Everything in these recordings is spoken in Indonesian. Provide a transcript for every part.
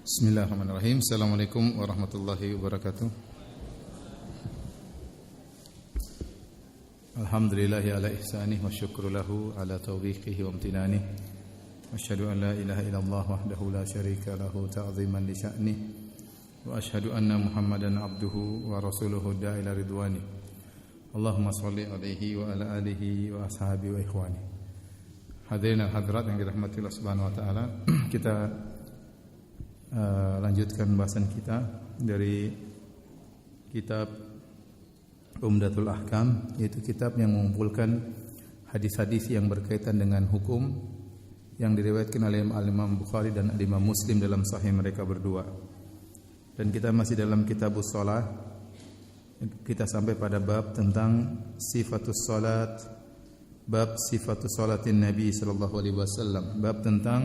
Bismillahirrahmanirrahim. Assalamualaikum warahmatullahi wabarakatuh. Alhamdulillahi ala ihsanih wa syukru lahu ala taufiqihi wa amtinanih. Asyhadu an la ilaha illallah wahdahu la syarika lahu ta'ziman li sya'nih. Wa asyhadu anna Muhammadan abduhu wa rasuluhu da'ila ridwani. Allahumma salli alaihi wa ala alihi wa ashabihi wa ikhwani. Hadirin al-hadrat yang dirahmati Allah Subhanahu wa taala, kita lanjutkan bahasan kita dari kitab Umdatul Ahkam, yaitu kitab yang mengumpulkan hadis-hadis yang berkaitan dengan hukum yang diriwayatkan oleh Imam Bukhari dan Imam Muslim dalam sahih mereka berdua. Dan kita masih dalam kitabus shalah. Kita sampai pada bab tentang sifatus salat, bab sifatus salatin Nabi sallallahu alaihi wasallam, bab tentang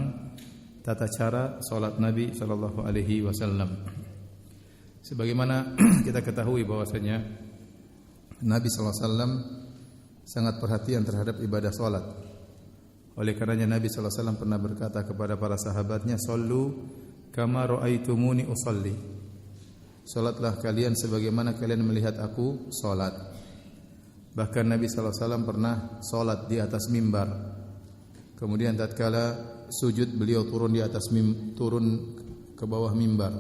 tata cara salat Nabi sallallahu alaihi wasallam. Sebagaimana kita ketahui bahwasanya Nabi sallallahu alaihi wasallam sangat perhatian terhadap ibadah salat. Oleh karenanya Nabi sallallahu alaihi wasallam pernah berkata kepada para sahabatnya, "Shallu kama ra'aitumuni usalli." Salatlah kalian sebagaimana kalian melihat aku salat. Bahkan Nabi sallallahu alaihi wasallam pernah salat di atas mimbar. Kemudian tatkala sujud beliau turun ke bawah mimbar.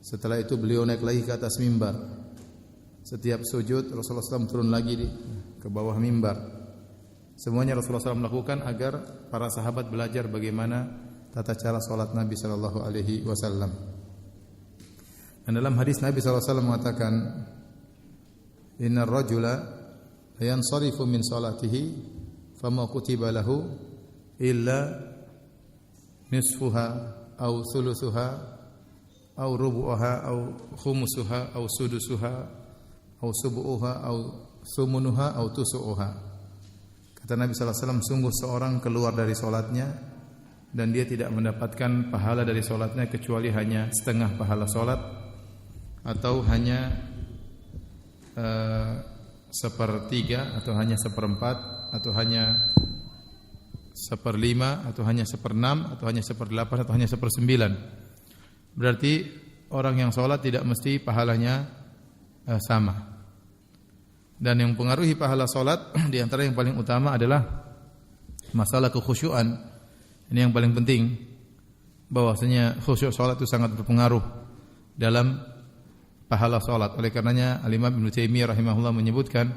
Setelah itu beliau naik lagi ke atas mimbar. Setiap sujud Rasulullah SAW turun lagi ke bawah mimbar. Semuanya Rasulullah SAW melakukan agar para sahabat belajar bagaimana tata cara salat Nabi sallallahu alaihi wasallam. Dan dalam hadis Nabi sallallahu alaihi wasallam mengatakan, "Innar rajula yansarifu min salatihi fama kutiba lahu illa nisfuha au thuluthuha au rubu'uha au khumusuha au sudusuha au subu'uha au thumunuha au tusu'uha." Kata Nabi sallallahu alaihi wasallam, sungguh seorang keluar dari salatnya dan dia tidak mendapatkan pahala dari salatnya kecuali hanya setengah pahala salat, atau hanya sepertiga, atau hanya seperempat, atau hanya seperlima, atau hanya seperenam, atau hanya seperdelapan, atau hanya sepersembilan. Berarti orang yang sholat tidak mesti pahalanya sama. Dan yang mempengaruhi pahala sholat di antara yang paling utama adalah masalah kekhusyuan. Ini yang paling penting, bahwasanya khusyuk sholat itu sangat berpengaruh dalam pahala sholat. Oleh karenanya Al-Imam Ibnu Taimiyah rahimahullah menyebutkan,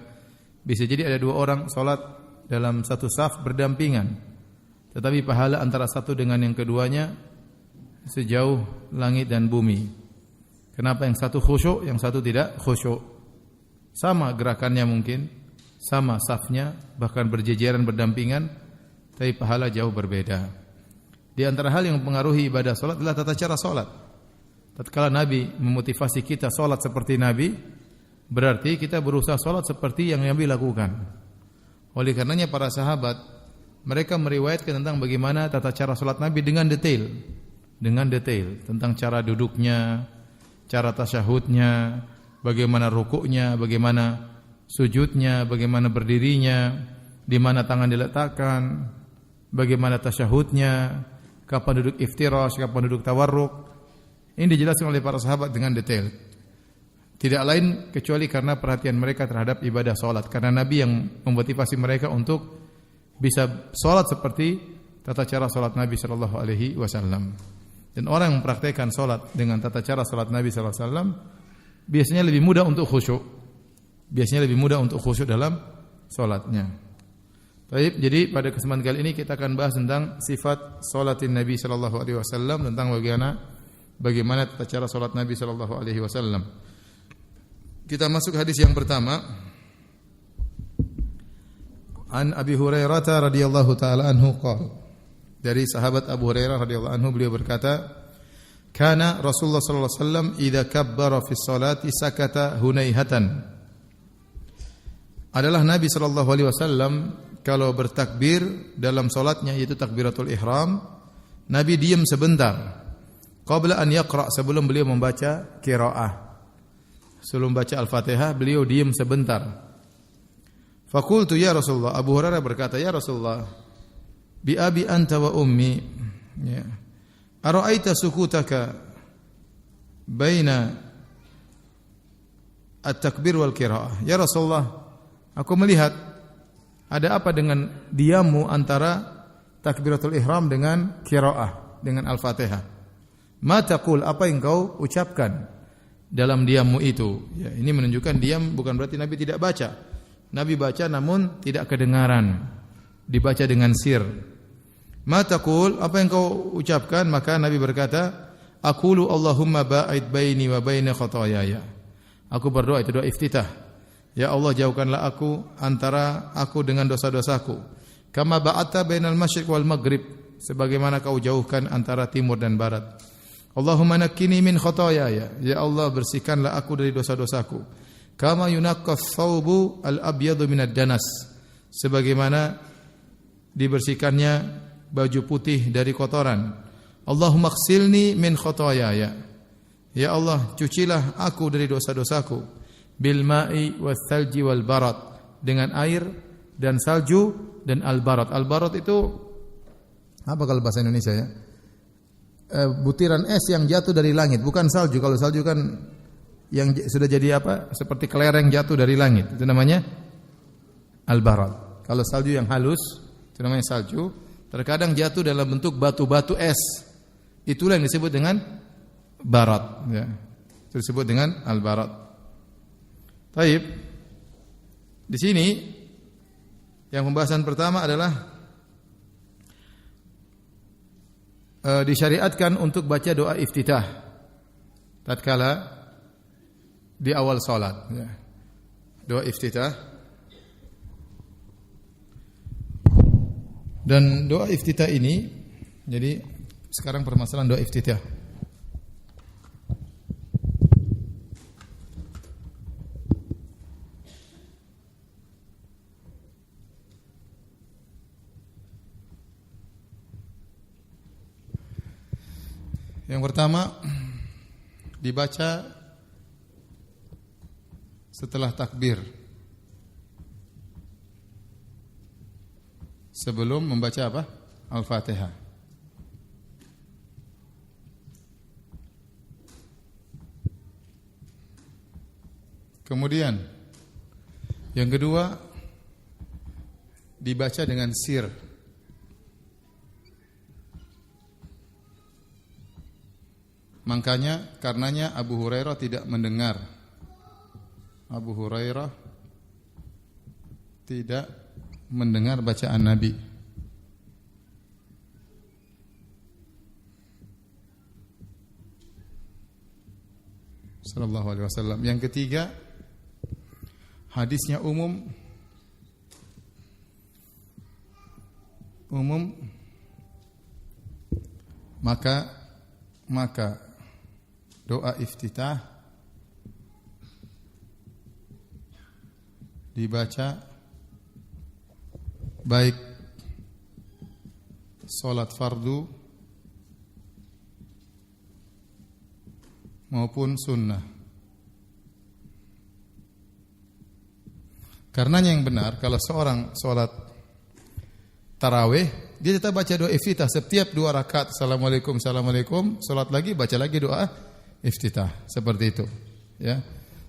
bisa jadi ada dua orang sholat dalam satu saf berdampingan, tetapi pahala antara satu dengan yang keduanya sejauh langit dan bumi. Kenapa yang satu khusyuk, yang satu tidak khusyuk? Sama gerakannya mungkin, sama safnya, bahkan berjejeran berdampingan, tapi pahala jauh berbeda. Di antara hal yang mempengaruhi ibadah salat adalah tata cara salat. Tatkala Nabi memotivasi kita salat seperti Nabi, berarti kita berusaha salat seperti yang Nabi lakukan. Oleh karenanya para sahabat mereka meriwayatkan tentang bagaimana tata cara salat Nabi dengan detail tentang cara duduknya, cara tasyahudnya, bagaimana rukuknya, bagaimana sujudnya, bagaimana berdirinya, di mana tangan diletakkan, bagaimana tasyahudnya, kapan duduk iftirash, kapan duduk tawarruk. Ini dijelaskan oleh para sahabat dengan detail. Tidak lain kecuali karena perhatian mereka terhadap ibadah salat, karena Nabi yang memotivasi mereka untuk bisa salat seperti tata cara salat Nabi sallallahu alaihi wasallam. Dan orang yang mempraktikkan salat dengan tata cara salat Nabi sallallahu alaihi wasallam biasanya lebih mudah untuk khusyuk. Dalam salatnya. Baik, jadi pada kesempatan kali ini kita akan bahas tentang sifat salatin Nabi sallallahu alaihi wasallam, tentang bagaimana tata cara salat Nabi sallallahu alaihi wasallam. Kita masuk hadis yang pertama. An Abi Hurairah radhiyallahu taala anhu qala. Dari sahabat Abu Hurairah radhiyallahu anhu, beliau berkata, "Kana Rasulullah sallallahu alaihi wasallam idza kabbara fi sholati sakata hunaihatan." Adalah Nabi sallallahu alaihi wasallam kalau bertakbir dalam salatnya, yaitu takbiratul ihram, Nabi diam sebentar. Qabla an yaqra, sebelum beliau membaca qiraah. Sebelum baca Al-Fatihah beliau diam sebentar. Faqultu ya Rasulullah, Abu Hurairah berkata, "Ya Rasulullah, bi abi anta wa ummi, ya. Ara'aita sukutaka baina at-takbir wal qiraah. Ya Rasulullah, aku melihat ada apa dengan diammu antara takbiratul ihram dengan qiraah, dengan Al-Fatihah. Ma taqul, apa yang kau ucapkan dalam diammu itu? Ya, ini menunjukkan diam bukan berarti Nabi tidak baca. Nabi baca namun tidak kedengaran, dibaca dengan sir. Ma taqul, apa yang kau ucapkan? Maka Nabi berkata, aqulu Allahumma ba'id baini wa baina khataayaya. Aku berdoa, itu doa iftitah. Ya Allah, jauhkanlah aku antara aku dengan dosa-dosaku. Kama ba'atta bainal masyriq wal maghrib, sebagaimana kau jauhkan antara timur dan barat. Allahumma nakkini min khataayaya. Ya Allah, bersihkanlah aku dari dosa-dosaku. Kama yunaqqas thawbu al-abyadu minad danas, sebagaimana dibersihkannya baju putih dari kotoran. Allahumma ighsilni min khataayaya. Ya Allah, cucilah aku dari dosa-dosaku. Bil ma'i was salji wal barat, dengan air dan salju dan al-barat. Al-barat itu apa kalau bahasa Indonesia ya? Butiran es yang jatuh dari langit, bukan salju. Kalau salju kan yang sudah jadi apa? Seperti kelereng jatuh dari langit. Itu namanya al-barat. Kalau salju yang halus itu namanya salju. Terkadang jatuh dalam bentuk batu-batu es. Itulah yang disebut dengan barat, ya. Itu disebut dengan al-barat. Baik. Di sini yang pembahasan pertama adalah disyariatkan untuk baca doa iftitah tatkala di awal salat, ya. Doa iftitah. Dan doa iftitah ini, jadi sekarang permasalahan doa iftitah. Yang pertama dibaca setelah takbir, sebelum membaca apa? Al-Fatihah. Kemudian yang kedua dibaca dengan sir. Makanya karenanya Abu Hurairah tidak mendengar. Abu Hurairah tidak mendengar bacaan Nabi. Sallallahu alaihi wasallam. Yang ketiga, hadisnya umum, maka doa iftitah dibaca baik salat fardu maupun sunnah. Karenanya yang benar, kalau seorang salat tarawih, dia tetap baca doa iftitah setiap 2 rakaat. Assalamualaikum, assalamualaikum, salat lagi, baca lagi doa iftitah, seperti itu, ya.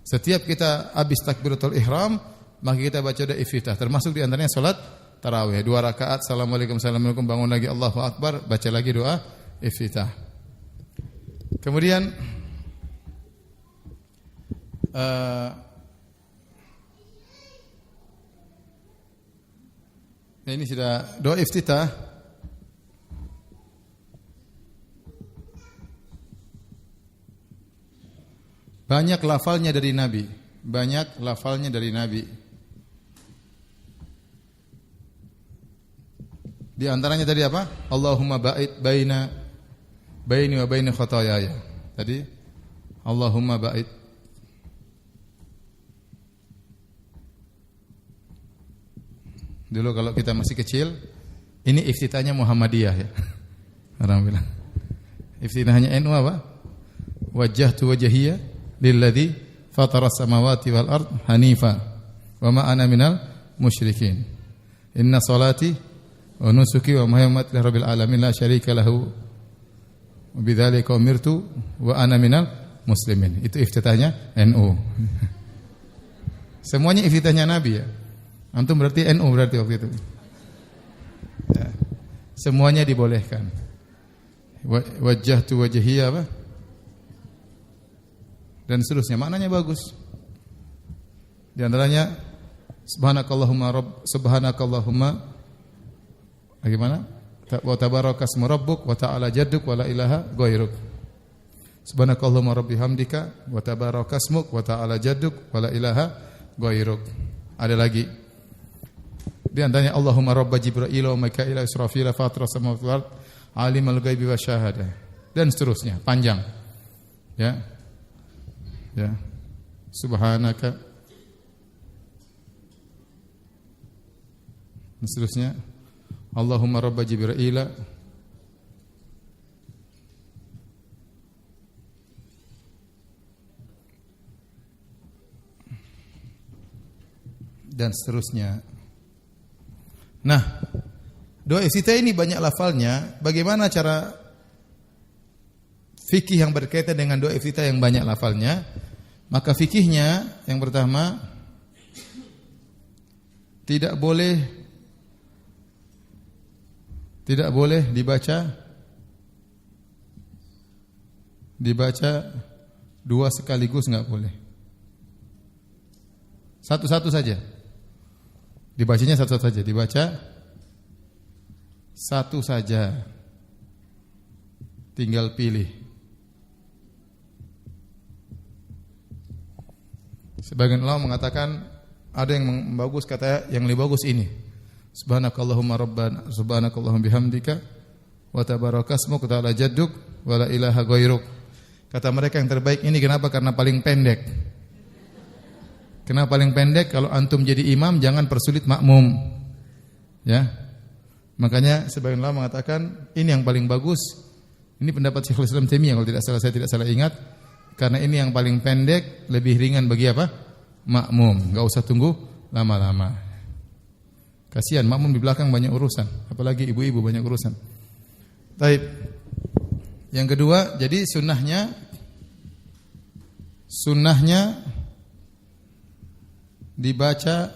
Setiap kita habis takbiratul ihram, maka kita baca doa iftitah, termasuk di antaranya salat tarawih 2 rakaat. Assalamualaikum, assalamualaikum, bangun lagi, Allahu akbar, baca lagi doa iftitah. Kemudian ini sudah doa iftitah. Banyak lafalnya dari Nabi. Banyak lafalnya dari Nabi. Di antaranya tadi apa? Allahumma ba'id baini wa baini khataayaya. Tadi Allahumma ba'id. Dulu kalau kita masih kecil, ini iftitahnya Muhammadiyah, ya. Orang bilang iftitahnya NU apa? Wajjahtu wajhiyya lilladzi fataras samawati wal ard hanifa wa ma ana minal musyrikin. Inna salati wa nusuki wa mahyamati rabbil alamin la syarika lahu wa bidzalika umirtu wa ana minal muslimin. Itu iftitahnya NU. Semuanya iftitahnya Nabi ya. Antum berarti NU berarti waktu itu. Ya. Semuanya dibolehkan. Wajjahtu wajhiya apa? Dan seterusnya, maknanya bagus. Di antaranya subhanakallahumma bagaimana? Wa tabarakasmu rabbuk wa ta'ala jadduk wa la ilaha ghairuk. Subhanakallahumma rabbi hamdika wa tabarakasmuk wa ta'ala jadduk wa la ilaha ghairuk. Ada lagi. Di antaranya Allahumma rabba Jibril wa Mikail wa Israfil fatir samawati wal ard alimul ghaibi wasyahadah, dan seterusnya, panjang. Ya. Ya. Subhanaka, dan seterusnya. Allahumma rabba Jibril dan seterusnya. Nah, doa iftitah ini banyak lafalnya. Bagaimana cara fikih yang berkaitan dengan doa iftitah yang banyak lafalnya? Maka fikihnya yang pertama, tidak boleh dibaca dua sekaligus, enggak boleh. Satu-satu saja. Dibacanya satu-satu saja, dibaca satu saja. Tinggal pilih. Sebagian ulama mengatakan ada yang bagus, kata yang lebih bagus ini. Subhanakallahumma rabbana subhanakallahumma bihamdika wa tabarakasmuk wa ta'ala jadduk wa la ilaha ghairuk. Kata mereka yang terbaik ini, kenapa? Karena paling pendek. Kenapa paling pendek? Kalau antum jadi imam jangan persulit makmum. Ya. Makanya sebagian ulama mengatakan ini yang paling bagus. Ini pendapat Syekhul Islam Taimiyah kalau saya tidak salah ingat. Karena ini yang paling pendek, lebih ringan bagi apa? Makmum. Enggak usah tunggu lama-lama. Kasihan makmum di belakang banyak urusan, apalagi ibu-ibu banyak urusan. Baik. Yang kedua, jadi sunnahnya dibaca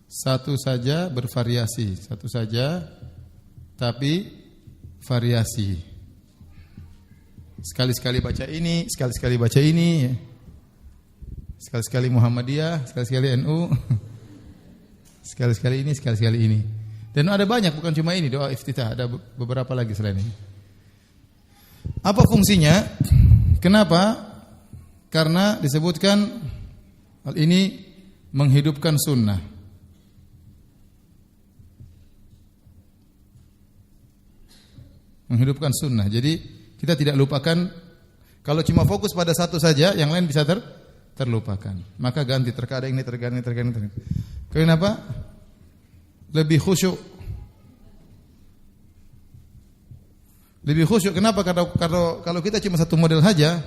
satu saja, bervariasi, satu saja tapi variasi. Sekali-sekali baca ini, sekali-sekali baca ini, sekali-sekali Muhammadiyah, sekali-sekali NU, sekali-sekali ini, sekali-sekali ini. Dan ada banyak, bukan cuma ini doa iftitah, ada beberapa lagi selain ini. Apa fungsinya? Kenapa? Karena disebutkan hal ini menghidupkan sunnah. Menghidupkan sunnah. Jadi kita tidak lupakan, kalau cuma fokus pada satu saja, yang lain bisa terlupakan. Maka ganti, terkadang ini, terkadang ini. Kenapa? Lebih khusyuk. Lebih khusyuk. Kenapa? Kalau kita cuma satu model saja,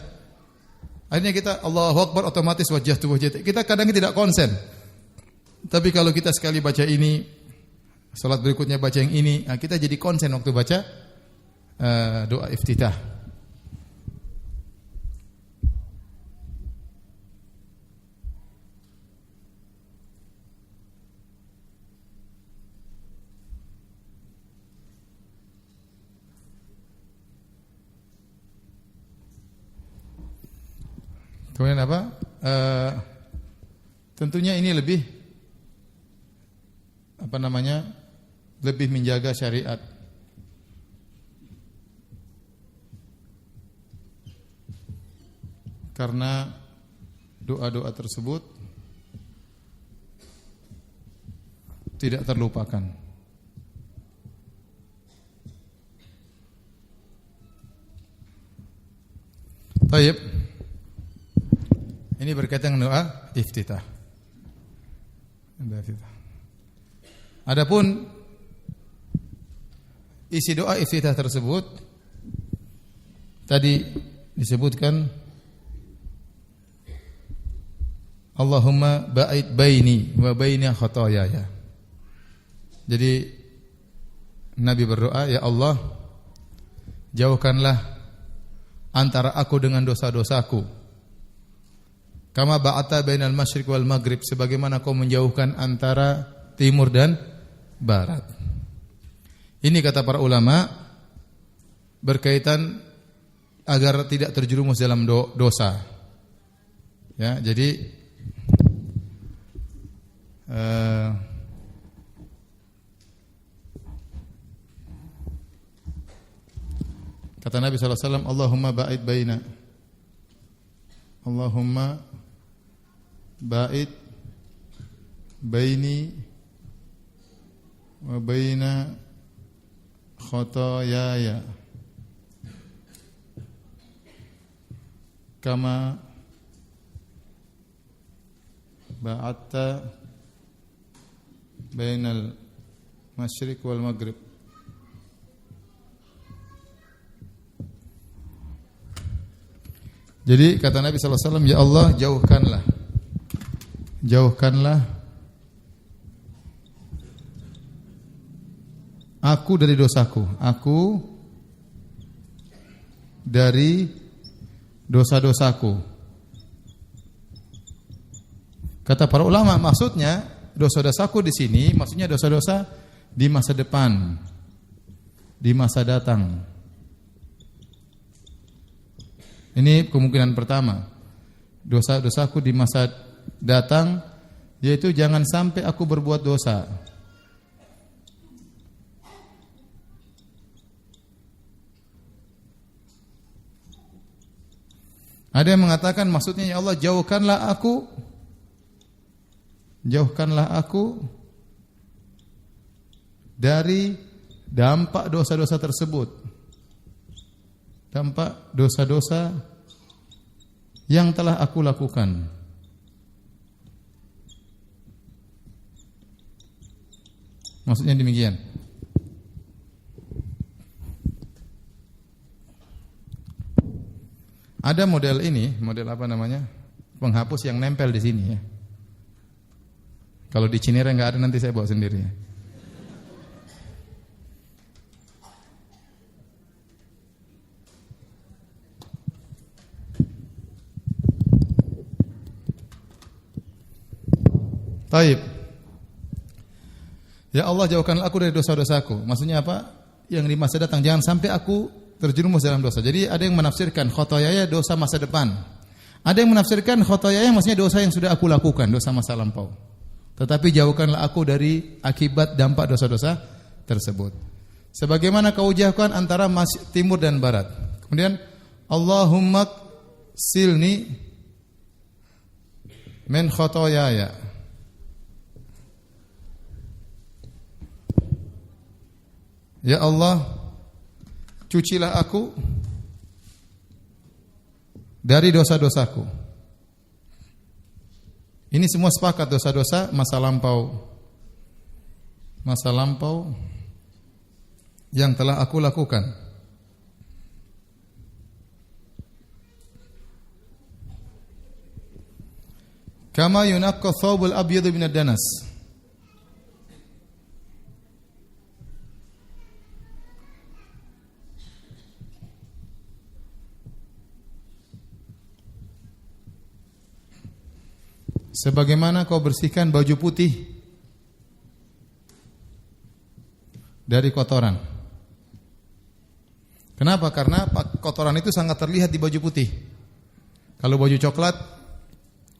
akhirnya kita Allahu Akbar otomatis wajah tubuh wajah. Kita kadang tidak konsen. Tapi kalau kita sekali baca ini, salat berikutnya baca yang ini, nah kita jadi konsen waktu baca doa iftitah. Kemudian apa? Tentunya ini lebih lebih menjaga syariat. Karena doa-doa tersebut tidak terlupakan. Baik. Ini berkaitan dengan doa iftitah. Adapun isi doa iftitah tersebut tadi disebutkan Allahumma ba'id baini wa baina khotoyaya. Jadi Nabi berdoa, ya Allah, jauhkanlah antara aku dengan dosa-dosaku. Kama ba'ata bainal masyriq wal maghrib, sebagaimana kau menjauhkan antara timur dan barat. Ini kata para ulama berkaitan agar tidak terjerumus dalam dosa. Ya, jadi kata Nabi sallallahu alaihi wasallam, Allahumma ba'id baina, Allahumma ba'id baini wa baina khotoyaya kama ba'atta bainal masyriq wal maghrib. Jadi kata Nabi sallallahu alaihi wasallam, ya Allah, jauhkanlah aku dari dosaku, aku dari dosa-dosaku. Kata para ulama, maksudnya dosa-dosaku di sini maksudnya dosa-dosa di masa depan, di masa datang. Ini kemungkinan pertama. Dosa-dosaku di masa datang, yaitu jangan sampai aku berbuat dosa. Ada yang mengatakan maksudnya, ya Allah, jauhkanlah aku dari dampak dosa-dosa tersebut. Dampak dosa-dosa yang telah aku lakukan. Maksudnya demikian. Ada model ini, model apa namanya? Penghapus yang nempel di sini ya. Kalau di Cinere enggak ada, nanti saya bawa sendiri ya. Baik. Ya Allah, jauhkanlah aku dari dosa-dosaku. Maksudnya apa? Yang di masa datang, jangan sampai aku terjerumus dalam dosa. Jadi ada yang menafsirkan khotoyaya dosa masa depan. Ada yang menafsirkan khotoyaya maksudnya dosa yang sudah aku lakukan, dosa masa lampau. Tetapi jauhkanlah aku dari akibat dampak dosa-dosa tersebut. Sebagaimana kau jauhkan antara timur dan barat. Kemudian Allahumma silni min khotoyaya. Ya Allah, cucilah aku dari dosa-dosaku. Ini semua sepakat dosa-dosa masa lampau. Masa lampau yang telah aku lakukan. Kama yunaqqa thawbul abyadu minad danas. Sebagaimana kau bersihkan baju putih dari kotoran. Kenapa? Karena kotoran itu sangat terlihat di baju putih. Kalau baju coklat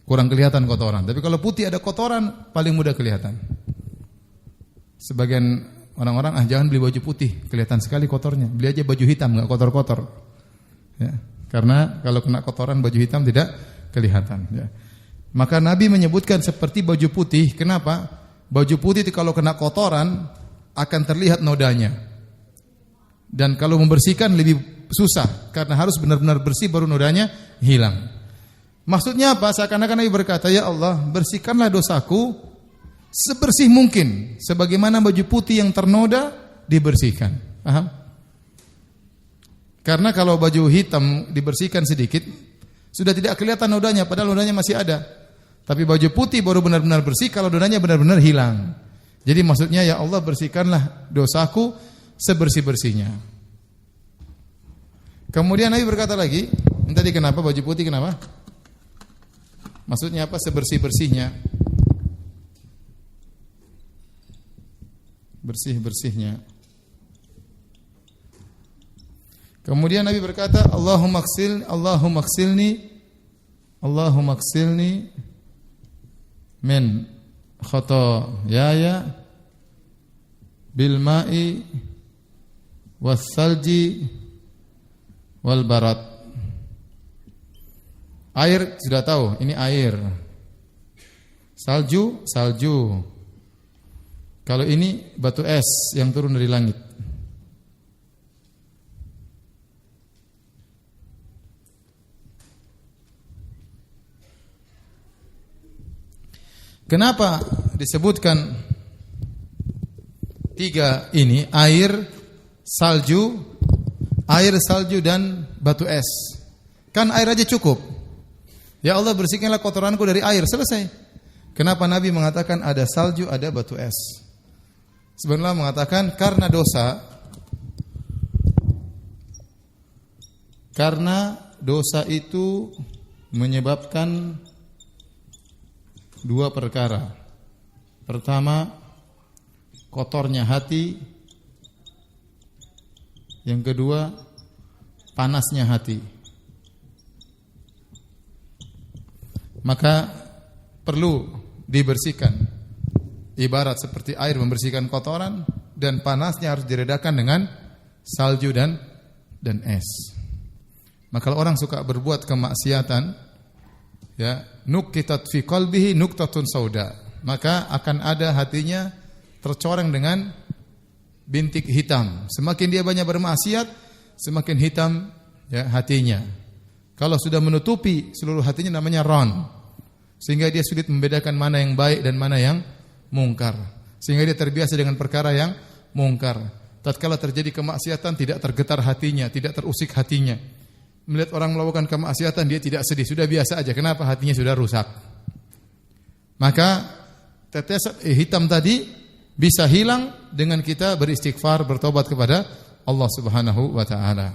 kurang kelihatan kotoran, tapi kalau putih ada kotoran paling mudah kelihatan. Sebagian orang-orang jangan beli baju putih, kelihatan sekali kotornya. Beli aja baju hitam, enggak kotor-kotor. Ya, karena kalau kena kotoran baju hitam tidak kelihatan, ya. Maka Nabi menyebutkan seperti baju putih. Kenapa? Baju putih itu kalau kena kotoran akan terlihat nodanya. Dan kalau membersihkan lebih susah karena harus benar-benar bersih baru nodanya hilang. Maksudnya apa? Seakan-akan Nabi berkata, ya Allah, bersihkanlah dosaku sebersih mungkin, sebagaimana baju putih yang ternoda dibersihkan. Paham? Karena kalau baju hitam dibersihkan sedikit sudah tidak kelihatan nodanya, padahal nodanya masih ada. Tapi baju putih baru benar-benar bersih kalau nodanya benar-benar hilang. Jadi maksudnya, ya Allah, bersihkanlah dosaku sebersih-bersihnya. Kemudian Nabi berkata lagi, tadi kenapa baju putih kenapa? Maksudnya apa? Sebersih-bersihnya. Bersih-bersihnya. Kemudian Nabi berkata, Allahumma ksilni min khotoyaya bil ma'i was salji wal barat. Air sudah tahu, ini air. Salju. Kalau ini batu es yang turun dari langit. Kenapa disebutkan tiga ini, air, salju dan batu es? Kan air aja cukup. Ya Allah, bersihkanlah kotoranku dari air, selesai. Kenapa Nabi mengatakan ada salju, ada batu es? Sebenarnya mengatakan karena dosa itu menyebabkan dua perkara. Pertama, kotornya hati. Yang kedua, panasnya hati. Maka perlu dibersihkan. Ibarat seperti air membersihkan kotoran, dan panasnya harus diredakan dengan salju dan es. Maka kalau orang suka berbuat kemaksiatan, ya, nukitat fi qalbihi nuktatun sauda, maka akan ada hatinya tercoreng dengan bintik hitam. Semakin dia banyak bermaksiat, semakin hitam ya hatinya. Kalau sudah menutupi seluruh hatinya namanya ron, sehingga dia sulit membedakan mana yang baik dan mana yang mungkar, sehingga dia terbiasa dengan perkara yang mungkar. Tatkala terjadi kemaksiatan tidak tergetar hatinya, tidak terusik hatinya. Melihat orang melakukan kemaksiatan dia tidak sedih, sudah biasa aja. Kenapa? Hatinya sudah rusak. Maka tetes hitam tadi bisa hilang dengan kita beristighfar, bertobat kepada Allah Subhanahu wa taala.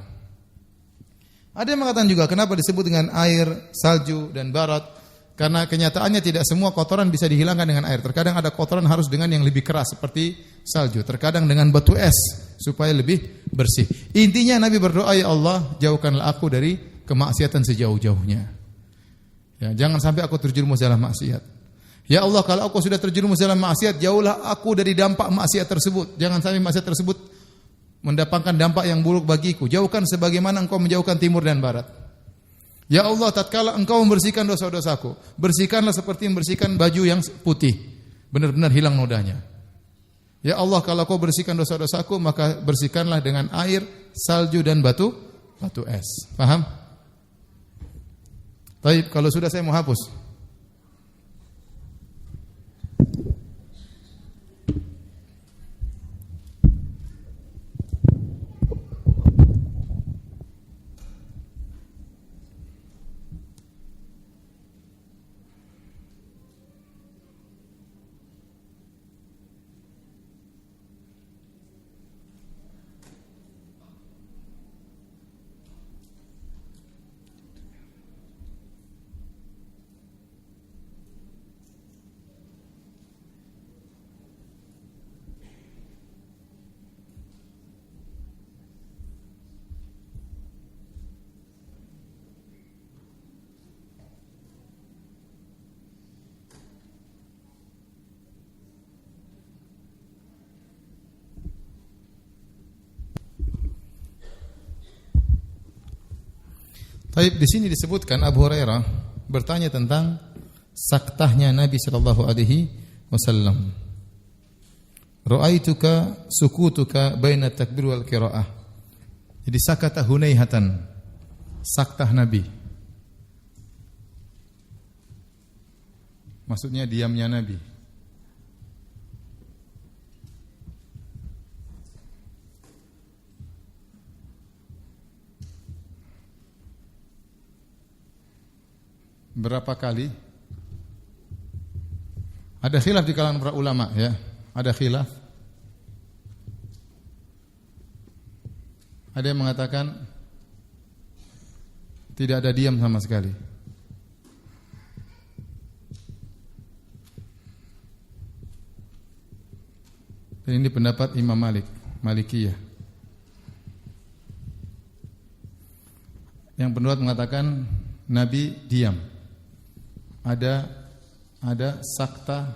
Ada yang mengatakan juga kenapa disebut dengan air, salju dan barat? Karena kenyataannya tidak semua kotoran bisa dihilangkan dengan air. Terkadang ada kotoran harus dengan yang lebih keras seperti salju, terkadang dengan batu es supaya lebih bersih. Intinya Nabi berdoa, ya Allah, jauhkanlah aku dari kemaksiatan sejauh-jauhnya. Ya, jangan sampai aku terjerumus dalam maksiat. Ya Allah, kalau aku sudah terjerumus dalam maksiat, jauhlah aku dari dampak maksiat tersebut. Jangan sampai maksiat tersebut mendapatkan dampak yang buruk bagiku. Jauhkan sebagaimana Engkau menjauhkan timur dan barat. Ya Allah, tatkala Engkau membersihkan dosa-dosaku, bersihkanlah seperti membersihkan baju yang putih, benar-benar hilang nodanya. Ya Allah, kalau Kau bersihkan dosa-dosaku, maka bersihkanlah dengan air, salju dan batu es. Paham? Baik, kalau sudah saya mau hapus. Baik, di sini disebutkan Abu Hurairah bertanya tentang saktahnya Nabi sallallahu alaihi wasallam. Ra'aituka sukutuka baina takbir wal qiraah. Jadi sakata hunaihatan, saktah Nabi. Maksudnya diamnya Nabi. Berapa kali? Ada khilaf di kalangan para ulama ya. Ada khilaf. Ada yang mengatakan Tidak ada diam sama sekali. Dan ini pendapat Imam Malik, Malikiyah. Yang pendapat mengatakan Nabi diam. Ada sakta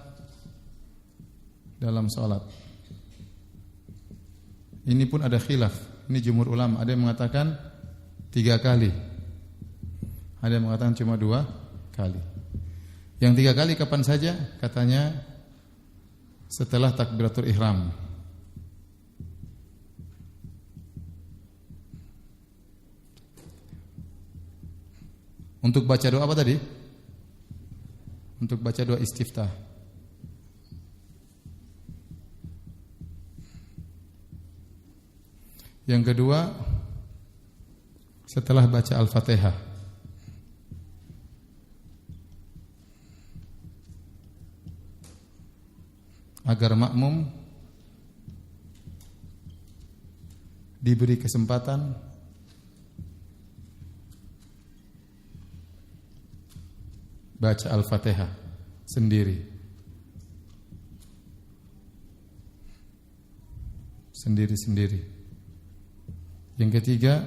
dalam salat. Ini pun ada khilaf. Ini jumhur ulama. Ada yang mengatakan 3 kali. Ada yang mengatakan cuma 2 kali. Yang 3 kali kapan saja? Katanya setelah takbiratul ihram. Untuk baca doa apa tadi? Untuk baca doa istiftah. Yang kedua, setelah baca Al-Fatihah. Agar makmum diberi kesempatan baca Al-Fatihah sendiri. Sendiri-sendiri. Yang ketiga,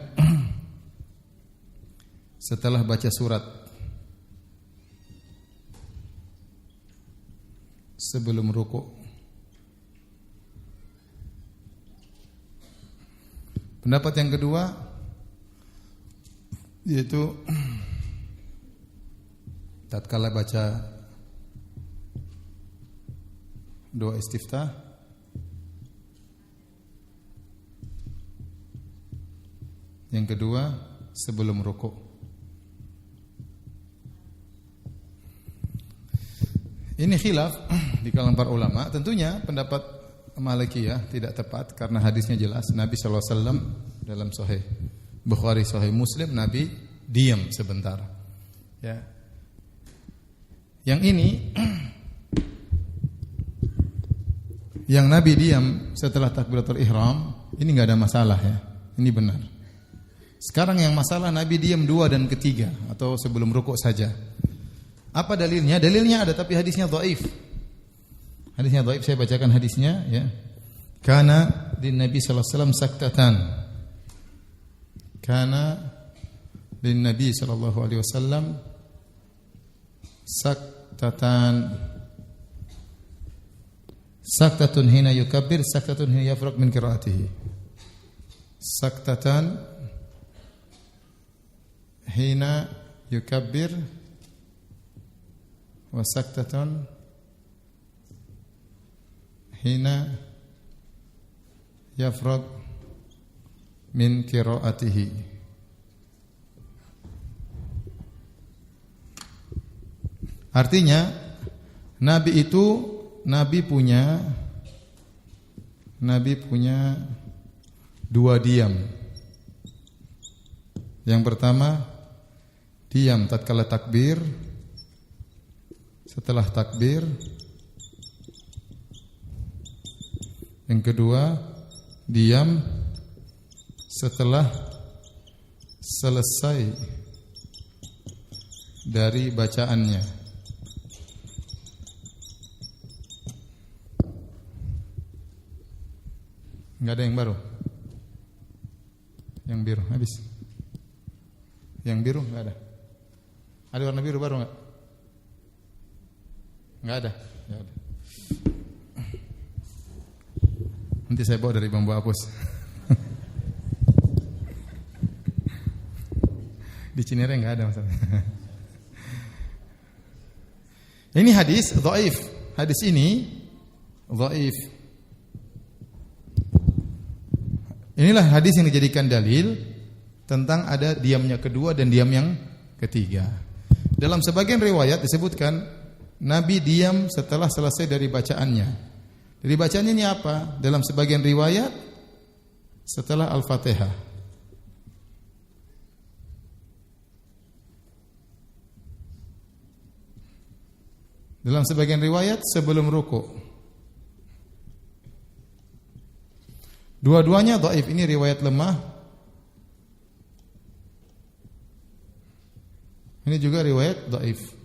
setelah baca surat sebelum rukuk. Pendapat yang kedua yaitu tatkala baca doa istiftah yang kedua sebelum rukuk. Ini khilaf di kalangan para ulama. Tentunya pendapat Malikiyah tidak tepat karena hadisnya jelas. Nabi sallallahu alaihi wasallam dalam Sahih Bukhari, Sahih Muslim, Nabi diam sebentar. Ya. Yang ini yang Nabi diam setelah takbiratul ihram, ini enggak ada masalah ya. Ini benar. Sekarang yang masalah Nabi diam 2 dan ketiga atau sebelum rukuk saja. Apa dalilnya? Dalilnya ada tapi hadisnya dhaif. Hadisnya dhaif, saya bacakan hadisnya ya. Kana din Nabi sallallahu alaihi wasallam saktatan. Kana din Nabi sallallahu alaihi wasallam saktatan. Saktatun hina yukabbir, saktatun hina yafraq min qiraatihi. Saktatan hina yukabbir wa saktatun hina yafraq min qiraatihi. Artinya Nabi punya 2 diam. Yang pertama diam tatkala takbir, setelah takbir. Yang kedua diam setelah selesai dari bacaannya. Enggak ada yang baru. Yang biru habis. Yang biru enggak ada. Ada warna biru baru enggak? Enggak ada. Ya udah. Nanti saya bawa dari bambu apus. Di Cinere enggak ada masalah. Ini hadis dhaif. Hadis ini dhaif. Inilah hadis yang dijadikan dalil tentang ada diamnya kedua dan diam yang ketiga. Dalam sebagian riwayat disebutkan Nabi diam setelah selesai dari bacaannya. Dari bacaannya ini apa? Dalam sebagian riwayat setelah Al-Fatihah. Dalam sebagian riwayat sebelum rukuk. Dua-duanya dhaif, ini riwayat lemah. Ini juga riwayat dhaif.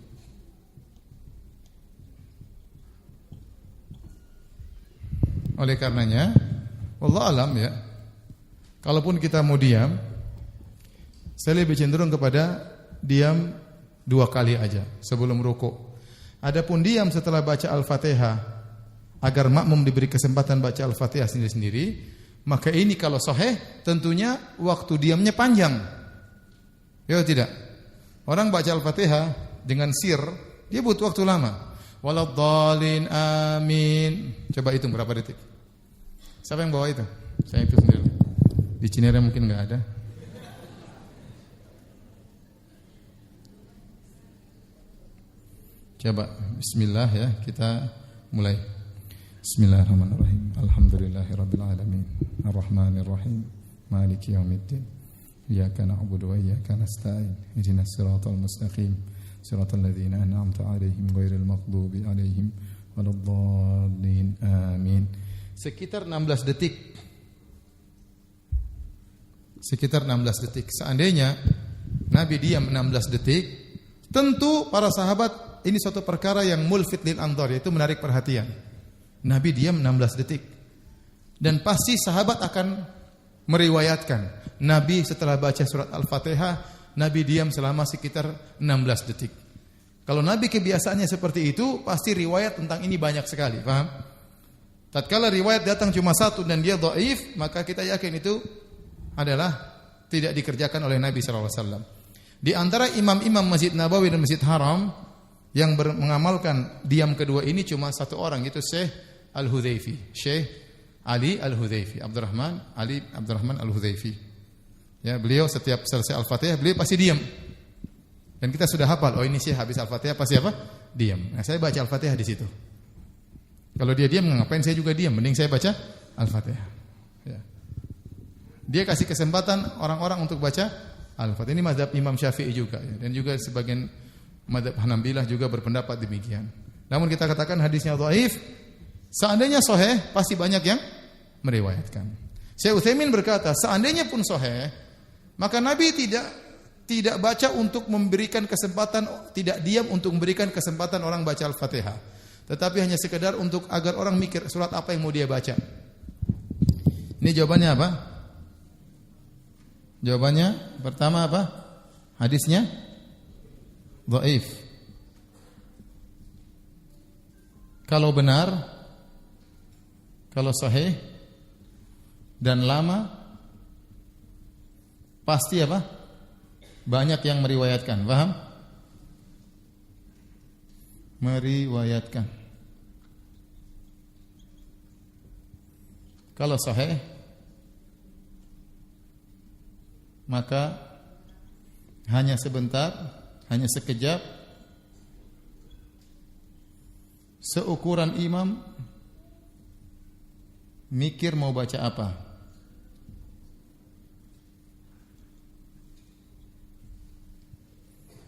Oleh karenanya, wallahu alam ya. Kalaupun kita mau diam, saya lebih cenderung kepada diam 2 kali aja sebelum rukuk. Adapun diam setelah baca Al-Fatihah agar makmum diberi kesempatan baca Al-Fatihah sendiri-sendiri, maka ini kalau sahih tentunya waktu diamnya panjang. Ya tidak? Orang baca Al-Fatihah dengan sir, dia butuh waktu lama. Waladhdallin amin. Coba hitung berapa detik? Siapa yang bawa itu? Saya itu sendiri. Di Cinere mungkin enggak ada. Coba bismillah ya, kita mulai. Bismillahirrahmanirrahim. Alhamdulillahirabbil alamin. Arrahmanirrahim. Maliki yaumiddin. Iyyaka na'budu wa iyyaka nasta'in. Ihdinas siratal mustaqim. Siratal ladzina an'amta 'alaihim ghairil maghdubi 'alaihim waladdallin. Amin. Sekitar 16 detik. Sekitar 16 detik. Seandainya Nabi diam 16 detik, tentu para sahabat ini suatu perkara yang mulfit lil anzar, yaitu menarik perhatian. Nabi diam 16 detik. Dan pasti sahabat akan meriwayatkan Nabi setelah baca surat Al-Fatihah, Nabi diam selama sekitar 16 detik. Kalau Nabi kebiasaannya seperti itu, pasti riwayat tentang ini banyak sekali, paham? Tatkala riwayat datang cuma 1 dan dia dhaif, maka kita yakin itu adalah tidak dikerjakan oleh Nabi sallallahu alaihi wasallam. Di antara imam-imam Masjid Nabawi dan Masjid Haram yang mengamalkan diam kedua ini cuma 1 orang, itu Syekh Al-Hudzaify, Syekh Ali Al-Hudzaify, Abdurrahman Al-Hudzaify. Ya, beliau setiap selesai Al-Fatihah beliau pasti diam. Dan kita sudah hafal, oh ini Syekh habis Al-Fatihah pasti apa? Diam. Nah, saya baca Al-Fatihah di situ. Kalau dia diam, ngapain saya juga diam? Mending saya baca Al-Fatihah. Ya. Dia kasih kesempatan orang-orang untuk baca Al-Fatihah. Ini mazhab Imam Syafi'i juga, ya. Dan juga sebagian mazhab Hanabilah juga berpendapat demikian. Namun kita katakan hadisnya dhaif. Seandainya sahih, pasti banyak yang meriwayatkan. Syekh Utsaimin berkata, seandainya pun sahih, maka Nabi tidak baca untuk memberikan kesempatan, tidak diam untuk memberikan kesempatan orang baca Al-Fatihah, tetapi hanya sekedar untuk agar orang mikir surat apa yang mau dia baca. Ini jawabannya apa? Jawabannya pertama apa? Hadisnya dhaif. Kalau benar, kalau sahih dan lama, pasti apa? Banyak yang meriwayatkan, paham? Meriwayatkan. Kalau sahih, maka hanya sebentar, hanya sekejap, seukuran imam mikir mau baca apa.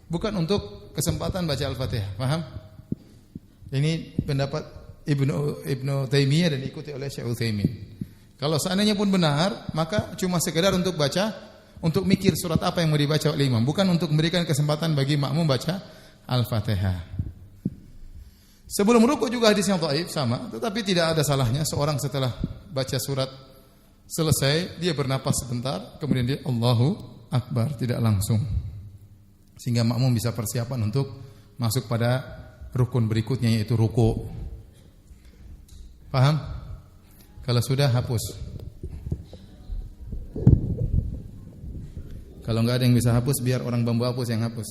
Bukan untuk kesempatan baca Al-Fatihah, paham? Ini pendapat Ibnu Taimiyah dan diikuti oleh Syekh Utsaimin. Kalau seandainya pun benar, maka cuma sekedar untuk baca, untuk mikir surat apa yang mau dibaca oleh imam, bukan untuk memberikan kesempatan bagi makmum baca Al-Fatihah. Sebelum rukuk juga hadis yang dhaif sama, tetapi tidak ada salahnya seorang setelah baca surat selesai dia bernapas sebentar, kemudian dia Allahu Akbar, tidak langsung. Sehingga makmum bisa persiapan untuk masuk pada rukun berikutnya, yaitu rukuk. Paham? Kalau sudah hapus. Kalau enggak ada yang bisa hapus, biar orang bambu hapus yang hapus.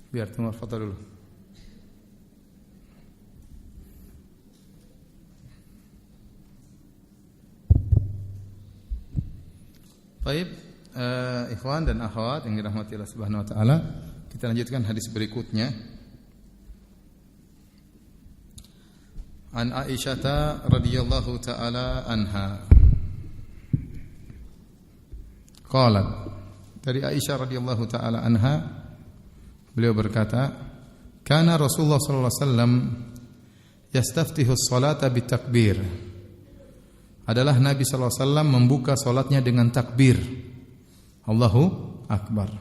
Biar tunggu foto dulu. Baik, ikhwan dan akhwat yang dirahmati Allah Subhanahu wa taala, kita lanjutkan hadis berikutnya. An Aisyah radhiyallahu taala anha qalat dari Aisyah radhiyallahu taala anha, beliau berkata, "Kana Rasulullah sallallahu alaihi wasallam yastaftihu as-salata bitakbir." Adalah Nabi sallallahu alaihi wasallam membuka salatnya dengan takbir. Allahu akbar.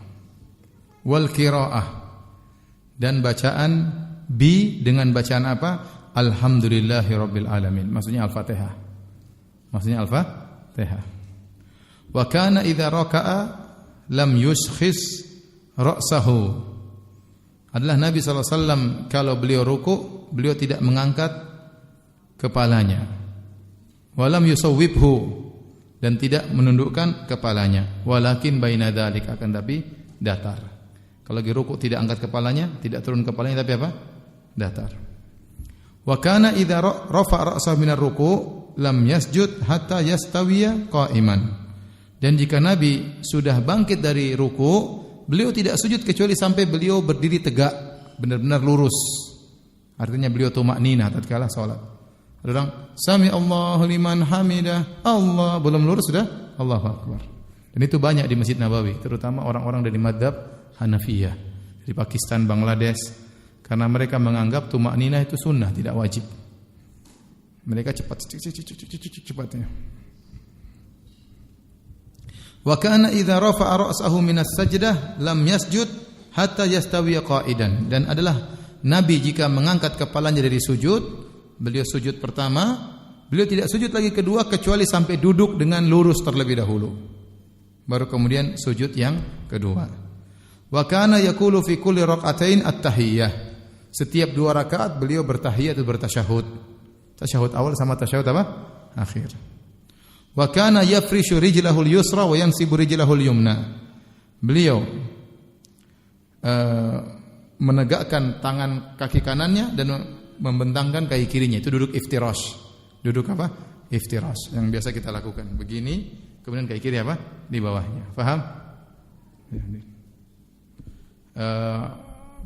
Wal qiraah, dan bacaan dengan bacaan apa? Alhamdulillahirabbil alamin. Maksudnya Al-Fatihah. Wa kana idza raka'a lam yuskhis ra'sahu. Adalah Nabi sallallahu alaihi wasallam kalau beliau ruku, beliau tidak mengangkat kepalanya. Walam yusawwibhu, dan tidak menundukkan kepalanya. Walakin baina dzalik, akan tapi datar. Kalau lagi ruku tidak angkat kepalanya, tidak turun kepalanya, tapi apa? Datar. Wa kana idza rafa'a ra'sahu minar ruku lam yasjud hatta yastawiya qa'iman. Dan jika Nabi sudah bangkit dari ruku, beliau tidak sujud kecuali sampai beliau berdiri tegak, benar-benar lurus. Artinya beliau tumakninah tatkala salat. Ada orang sami Allahu liman hamidah, Allah belum lurus sudah Allahu akbar. Dan itu banyak di Masjid Nabawi, terutama orang-orang dari mazhab Hanafiyah dari Pakistan, Bangladesh, karena mereka menganggap tumakninah itu sunnah, tidak wajib. Mereka cepatnya. Wa kana idza rafa'a ra'sahu minas sajdah lam yasjud hatta yastawiya qa'idan. Dan adalah Nabi jika mengangkat kepalanya dari sujud, beliau sujud pertama, beliau tidak sujud lagi kedua kecuali sampai duduk dengan lurus terlebih dahulu. Baru kemudian sujud yang kedua. Wa kana yaqulu fi kulli rak'atain at-tahiyyah. Setiap 2 rakaat beliau bertahiyat atau bertasyahud. Tasyahud awal sama tasyahud apa? Akhir. Wa kana yafrishu rijlahul yusra wa yansibu rijlahul yumna. Beliau menegakkan tangan kaki kanannya dan membentangkan kaki kirinya. Itu duduk iftirash. Duduk apa? Iftirash. Yang biasa kita lakukan. Begini, kemudian kaki kiri apa? Di bawahnya. Paham?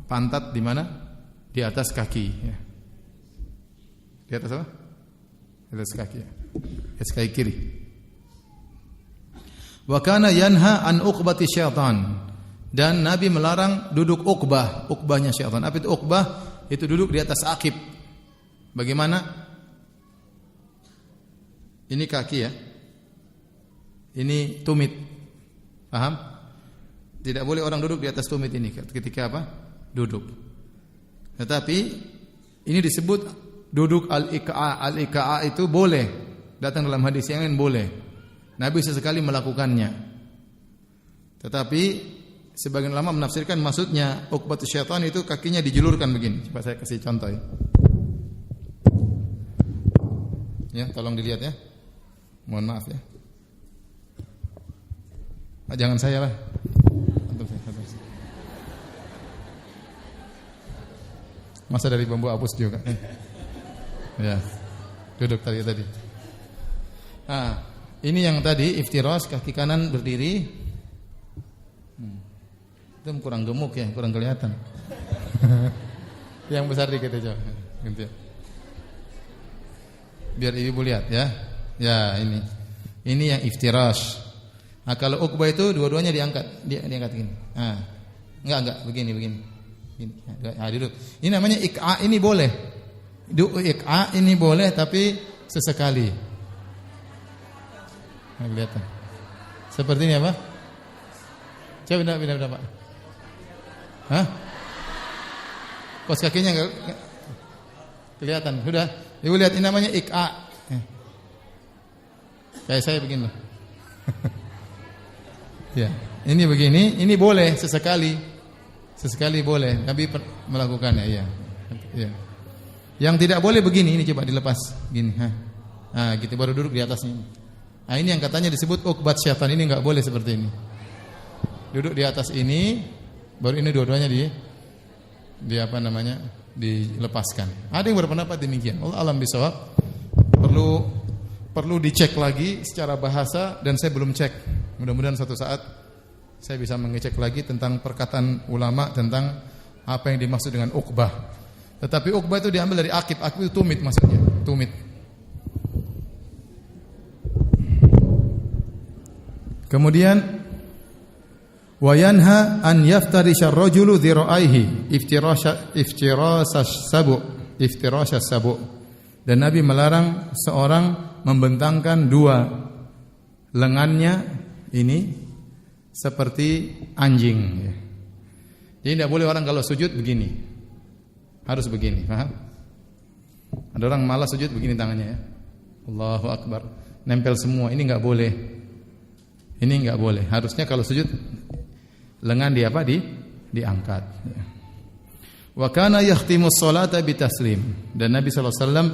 Pantat di mana? Di atas kaki. Ya. Di atas apa? Di atas kaki. Ya. Di atas kaki kiri. Wa kana yanha an uqbati syaitan. Dan Nabi melarang duduk uqbah. Uqbahnya syaitan. Apa itu uqbah? Itu duduk di atas akib. Bagaimana? Ini kaki ya. Ini tumit. Paham? Tidak boleh orang duduk di atas tumit ini ketika apa? Duduk. Tetapi ini disebut duduk al-iqa'a. Al-iqa'a itu boleh. Datang dalam hadis yang lain boleh. Nabi sesekali melakukannya. Tetapi sebagian ulama menafsirkan maksudnya uqbatus syaitan itu kakinya dijulurkan begini. Coba saya kasih contoh ya. Ya, tolong dilihat ya. Mohon maaf ya. Jangan saya lah. Masa dari bambu apus juga. Ya. Duduk tadi. Ini yang tadi iftirash, kaki kanan berdiri. Itu kurang gemuk ya, kurang kelihatan. Yang besar dikit aja. Gitu. Biar ibu lihat ya. Ya, ini. Ini yang iftirash. Nah, kalau uqbah itu dua-duanya diangkat, diangkat gini. Enggak, begini. Gini. Duduk. Ini namanya iq'a, ini boleh. Iq'a ini boleh tapi sesekali. Nah, kelihatan. Seperti ini apa? Coba beda Pak. Hah? Kos kakinya enggak kelihatan. Sudah. Ibu lihat ini namanya iq'a. Kayak saya begini loh. Ya, ini begini, ini boleh sesekali. Sesekali boleh, Nabi melakukannya, ya. Yang tidak boleh begini, ini coba dilepas, gini, gitu baru duduk di atasnya. Nah, ini yang katanya disebut uqbat syaitan, ini enggak boleh seperti ini. Duduk di atas ini, baru ini dua-duanya dilepaskan. Ada yang berpendapat demikian. Allah alam bisawab. Perlu dicek lagi secara bahasa dan saya belum cek. Mudah-mudahan suatu saat saya bisa mengecek lagi tentang perkataan ulama tentang apa yang dimaksud dengan uqbah. Tetapi uqbah itu diambil dari akib. Akib itu tumit maksudnya. Tumit. Kemudian Wa yanha an yaftarisha ar-rajulu dhira'aihi iftirasas sabu. Dan Nabi melarang seorang membentangkan dua lengannya ini seperti anjing. Jadi tidak boleh orang kalau sujud begini, harus begini, paham? Ada orang malas sujud begini tangannya ya. Allahu Akbar, nempel semua. Ini enggak boleh. Ini enggak boleh. Harusnya kalau sujud lengan diangkat. Wa kana yahtimus salata bitaslim. Dan Nabi sallallahu alaihi wasallam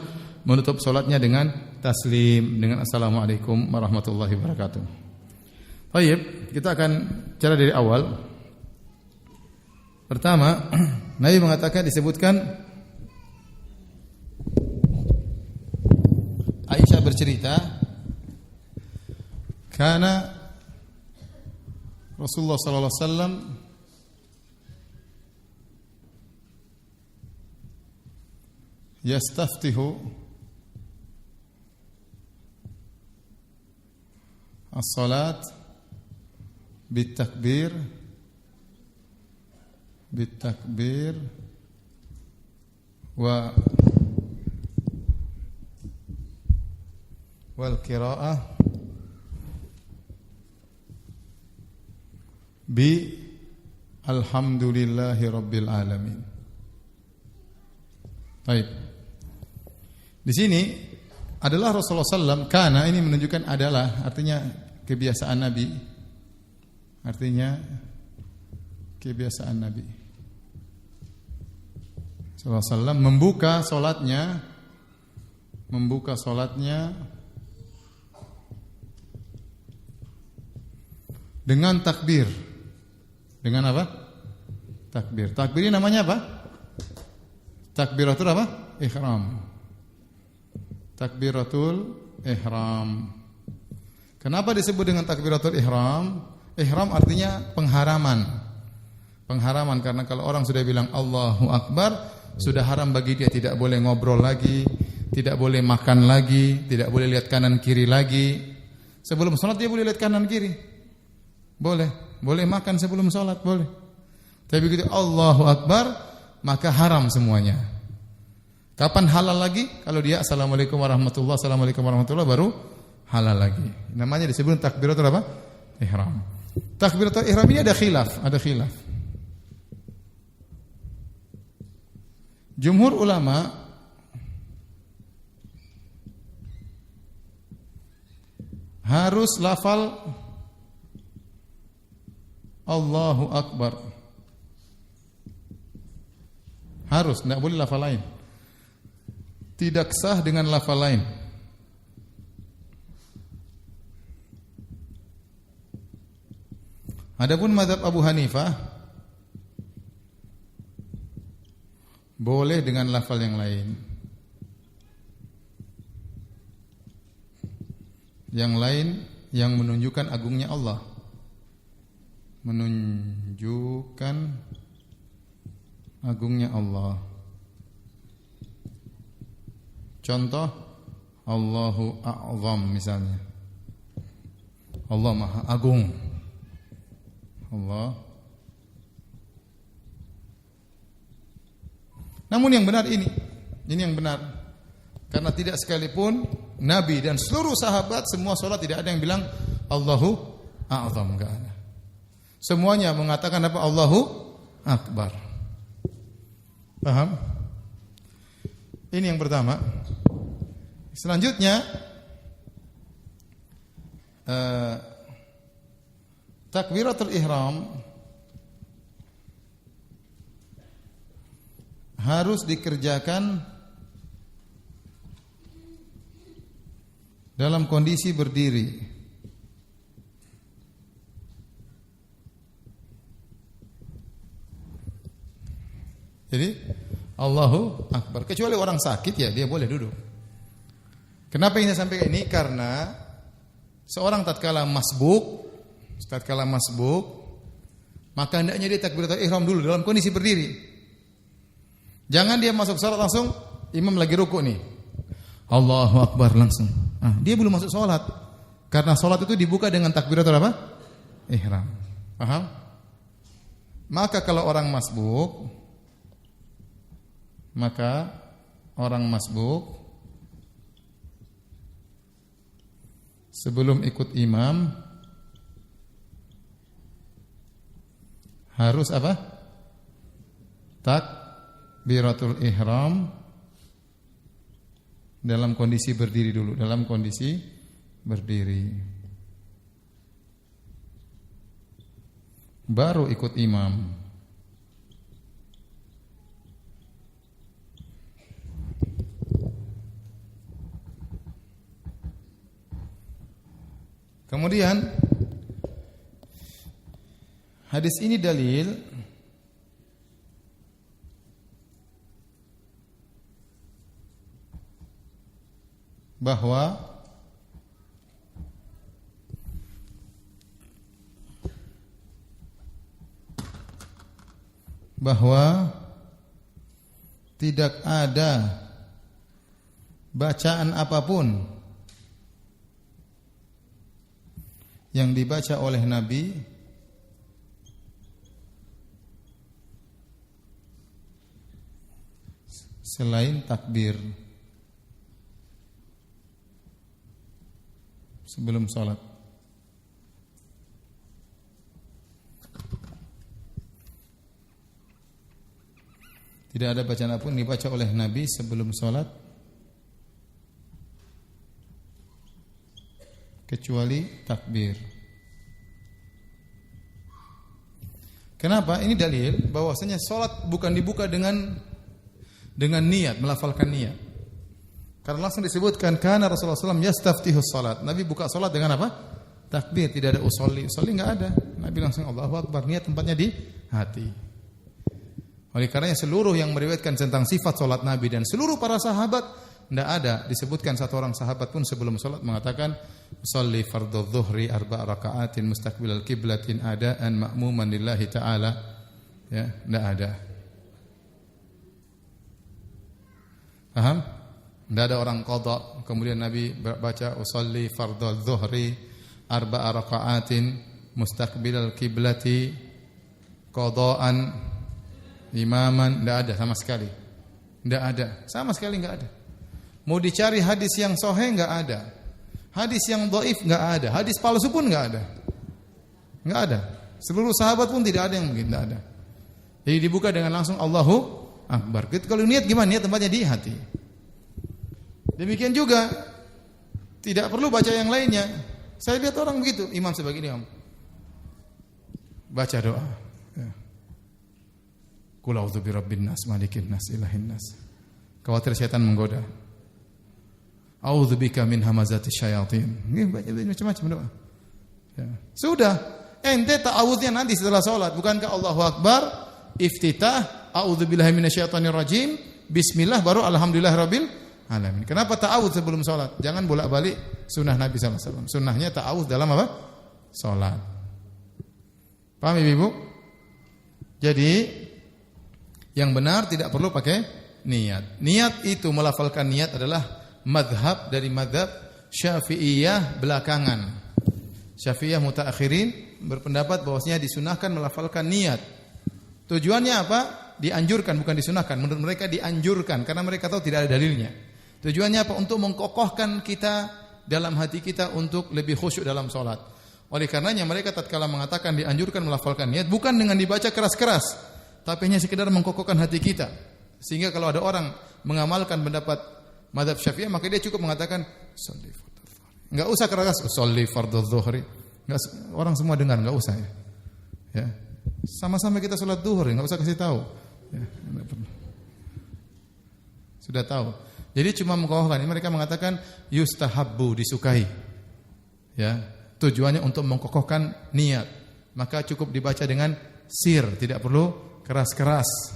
menutup salatnya dengan taslim, dengan assalamualaikum warahmatullahi wabarakatuh. Baik, kita akan cara dari awal. Pertama, Nabi mengatakan, disebutkan Aisyah bercerita, karena Rasulullah sallallahu alaihi wasallam yastaftihu as-salat bitakbir wal qiraah bi alhamdulillahi rabbil alamin. Baik. Di sini adalah Rasulullah SAW, karena ini menunjukkan adalah, artinya kebiasaan Nabi. Artinya kebiasaan Nabi sallallahu alaihi wasallam membuka salatnya dengan takbir. Dengan apa? Takbir. Takbir ini namanya apa? Takbiratul apa? Ihram. Takbiratul ihram. Kenapa disebut dengan takbiratul ihram? Ihram artinya pengharaman. Pengharaman karena kalau orang sudah bilang Allahu Akbar, sudah haram bagi dia, tidak boleh ngobrol lagi, tidak boleh makan lagi, tidak boleh lihat kanan kiri lagi. Sebelum salat dia boleh lihat kanan kiri. Boleh makan sebelum salat, boleh. Tapi begitu Allahu Akbar, maka haram semuanya. Kapan halal lagi? Kalau dia assalamualaikum warahmatullahi baru halal lagi. Namanya disebut takbiratul apa? Ihram. Takbiratul ihram ini ada khilaf. Jumhur ulama harus lafal Allahu Akbar. Harus, tidak boleh lafal lain. Tidak sah dengan lafal lain. Adapun mazhab Abu Hanifah boleh dengan lafal yang lain. Yang lain yang menunjukkan agungnya Allah. Menunjukkan agungnya Allah. Contoh Allahu A'zam misalnya. Allah Maha Agung. Allah. Namun yang benar ini yang benar. Karena tidak sekalipun Nabi dan seluruh sahabat semua salat tidak ada yang bilang Allahu A'zam, enggak ada. Semuanya mengatakan apa? Allahu Akbar. Paham? Ini yang pertama. Selanjutnya takbiratul ihram harus dikerjakan dalam kondisi berdiri. Jadi Allahu Akbar. Kecuali orang sakit ya dia boleh duduk. Kenapa ini saya sampaikan ini? Karena seorang tatkala masbuk, maka hendaknya dia takbiratul ihram dulu dalam kondisi berdiri. Jangan dia masuk salat langsung imam lagi rukuk nih. Allahu Akbar langsung. Dia belum masuk salat. Karena salat itu dibuka dengan takbiratul apa? Ihram. Paham? Maka kalau orang masbuk, sebelum ikut imam harus apa? Takbiratul ihram dalam kondisi berdiri dulu, baru ikut imam. Kemudian hadis ini dalil bahwa tidak ada bacaan apapun yang dibaca oleh Nabi selain takbir sebelum sholat. Tidak ada bacaan apapun dibaca oleh Nabi sebelum sholat kecuali takbir. Kenapa? Ini dalil bahwasanya sholat bukan dibuka dengan niat, melafalkan niat. Karena langsung disebutkan karena Rasulullah SAW yastaftihus sholat. Nabi buka sholat dengan apa? Takbir. Tidak ada usolli nggak ada. Nabi langsung Allahu Akbar. Niat tempatnya di hati. Oleh karenanya seluruh yang meriwayatkan tentang sifat salat Nabi dan seluruh para sahabat tidak ada disebutkan satu orang sahabat pun sebelum salat mengatakan sholli fardhu dzuhri 4 raka'atin mustaqbilal qiblatin adaan ma'muman lillahi ta'ala. Ya, tidak ada. Paham? Tidak ada orang qada kemudian Nabi baca sholli fardhu dzuhri 4 raka'atin mustaqbilal qiblati qadaan imaman, tidak ada sama sekali. Tidak ada, sama sekali tidak ada. Mau dicari hadis yang sahih tidak ada. Hadis yang dhaif tidak ada. Hadis palsu pun tidak ada. Tidak ada. Seluruh sahabat pun tidak ada yang mungkin tidak ada. Jadi dibuka dengan langsung Allahu Akbar. Kalau niat gimana? Niat tempatnya di hati. Demikian juga tidak perlu baca yang lainnya. Saya lihat orang begitu, imam sebagai imam baca doa. Qul a'udzu birabbin nas, malikin nas, ilahin nas. Khawatir setan menggoda. A'udzu bika min hamazati syayatin. Ini macam-macam doa. Ya. Sudah, ente ta'awudznya nanti setelah salat, bukankah Allahu Akbar, iftitah, a'udzu billahi minasyaitonir rajim, bismillah baru alhamdulillahirabbil alamin. Kenapa ta'awudz sebelum salat? Jangan bolak-balik sunnah Nabi sallallahu alaihi wasallam. Sunnahnya ta'awudz dalam apa? Salat. Paham Ibu? Jadi yang benar tidak perlu pakai niat. Niat itu melafalkan niat adalah madhab dari madhab Syafi'iyah belakangan. Syafi'iyah mutaakhirin berpendapat bahwasanya disunahkan melafalkan niat. Tujuannya apa? Dianjurkan, bukan disunahkan. Menurut mereka dianjurkan karena mereka tahu tidak ada dalilnya. Tujuannya apa? Untuk mengkokohkan kita dalam hati kita untuk lebih khusyuk dalam salat. Oleh karenanya mereka tatkala mengatakan dianjurkan melafalkan niat bukan dengan dibaca keras-keras. Tapi hanya sekedar mengkokohkan hati kita. Sehingga kalau ada orang mengamalkan pendapat mazhab Syafi'iyah maka dia cukup mengatakan sholli fardhu dzuhri. Enggak usah keras sholli fardhu dzuhri. Orang semua dengar, enggak usah ya. Ya. Sama-sama kita salat zuhur, enggak usah kasih tahu. Ya, sudah tahu. Jadi cuma mengkokohkan. Mereka mengatakan yustahabbu, disukai. Ya. Tujuannya untuk mengkokohkan niat. Maka cukup dibaca dengan sir, tidak perlu keras-keras.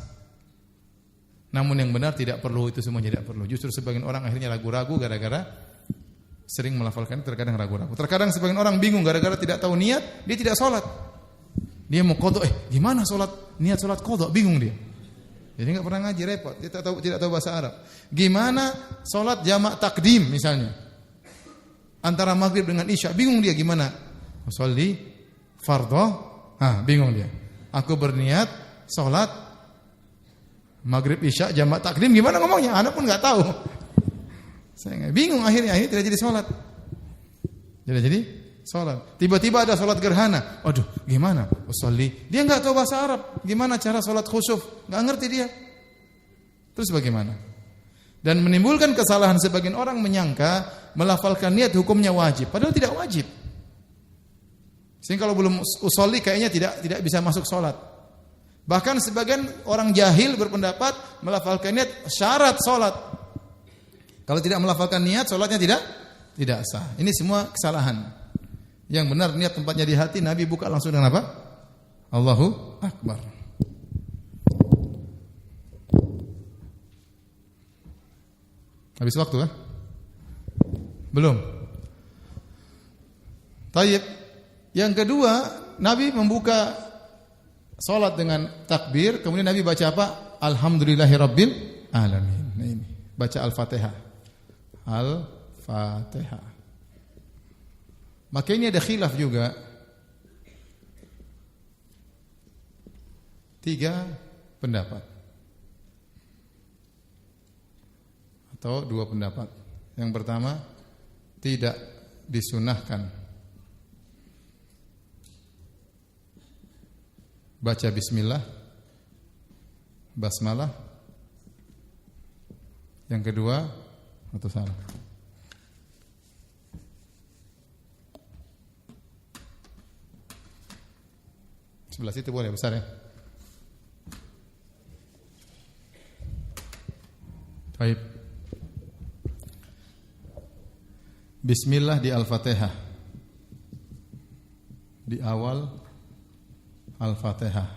Namun yang benar tidak perlu, itu semuanya tidak perlu. Justru sebagian orang akhirnya ragu-ragu gara-gara sering melafalkan, terkadang ragu-ragu. Terkadang sebagian orang bingung gara-gara tidak tahu niat, dia tidak sholat. Dia mau qadha, gimana sholat? Niat sholat qadha, bingung dia. Jadi enggak pernah ngaji, repot. Dia tidak tahu bahasa Arab. Gimana sholat jamak takdim misalnya? Antara maghrib dengan isya, bingung dia gimana? Sholli fardhu, bingung dia. Aku berniat sholat maghrib isya jamak takdim, gimana ngomongnya? Anak pun nggak tahu. Saya bingung akhirnya tidak jadi sholat. Jadi sholat. Tiba-tiba ada sholat gerhana. Waduh, gimana? Usolli. Dia nggak tahu bahasa Arab. Gimana cara sholat khusuf? Nggak ngerti dia. Terus bagaimana? Dan menimbulkan kesalahan sebagian orang menyangka melafalkan niat hukumnya wajib, padahal tidak wajib. Sehingga kalau belum usolli kayaknya tidak bisa masuk sholat. Bahkan sebagian orang jahil berpendapat melafalkan niat syarat sholat. Kalau tidak melafalkan niat, sholatnya tidak sah. Ini semua kesalahan. Yang benar niat tempatnya di hati, Nabi buka langsung dengan apa? Allahu Akbar. Habis waktu kan? Belum. Tayyib. Yang kedua, Nabi membuka salat dengan takbir, kemudian Nabi baca apa? Alhamdulillahirabbil alamin. Nah ini, baca Al-Fatihah. Al-Fatihah. Maka ini ada khilaf juga. 3 pendapat. Atau 2 pendapat. Yang pertama, tidak disunahkan baca bismillah, basmalah. Yang kedua, atau salah. Sebelah situ boleh besar ya. Baik. Bismillah di Al-Fatihah. Di awal Al-Fatihah.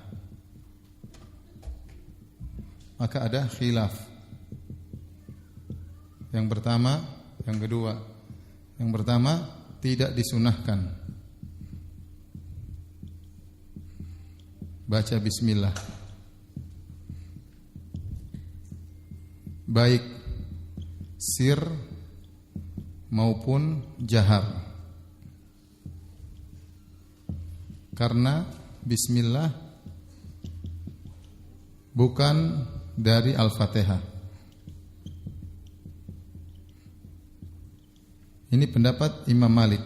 Maka ada khilaf. Yang pertama, yang kedua. Yang pertama, tidak disunahkan baca bismillah. Baik sir maupun jahar. Karena bismillah bukan dari Al-Fatihah. Ini pendapat Imam Malik.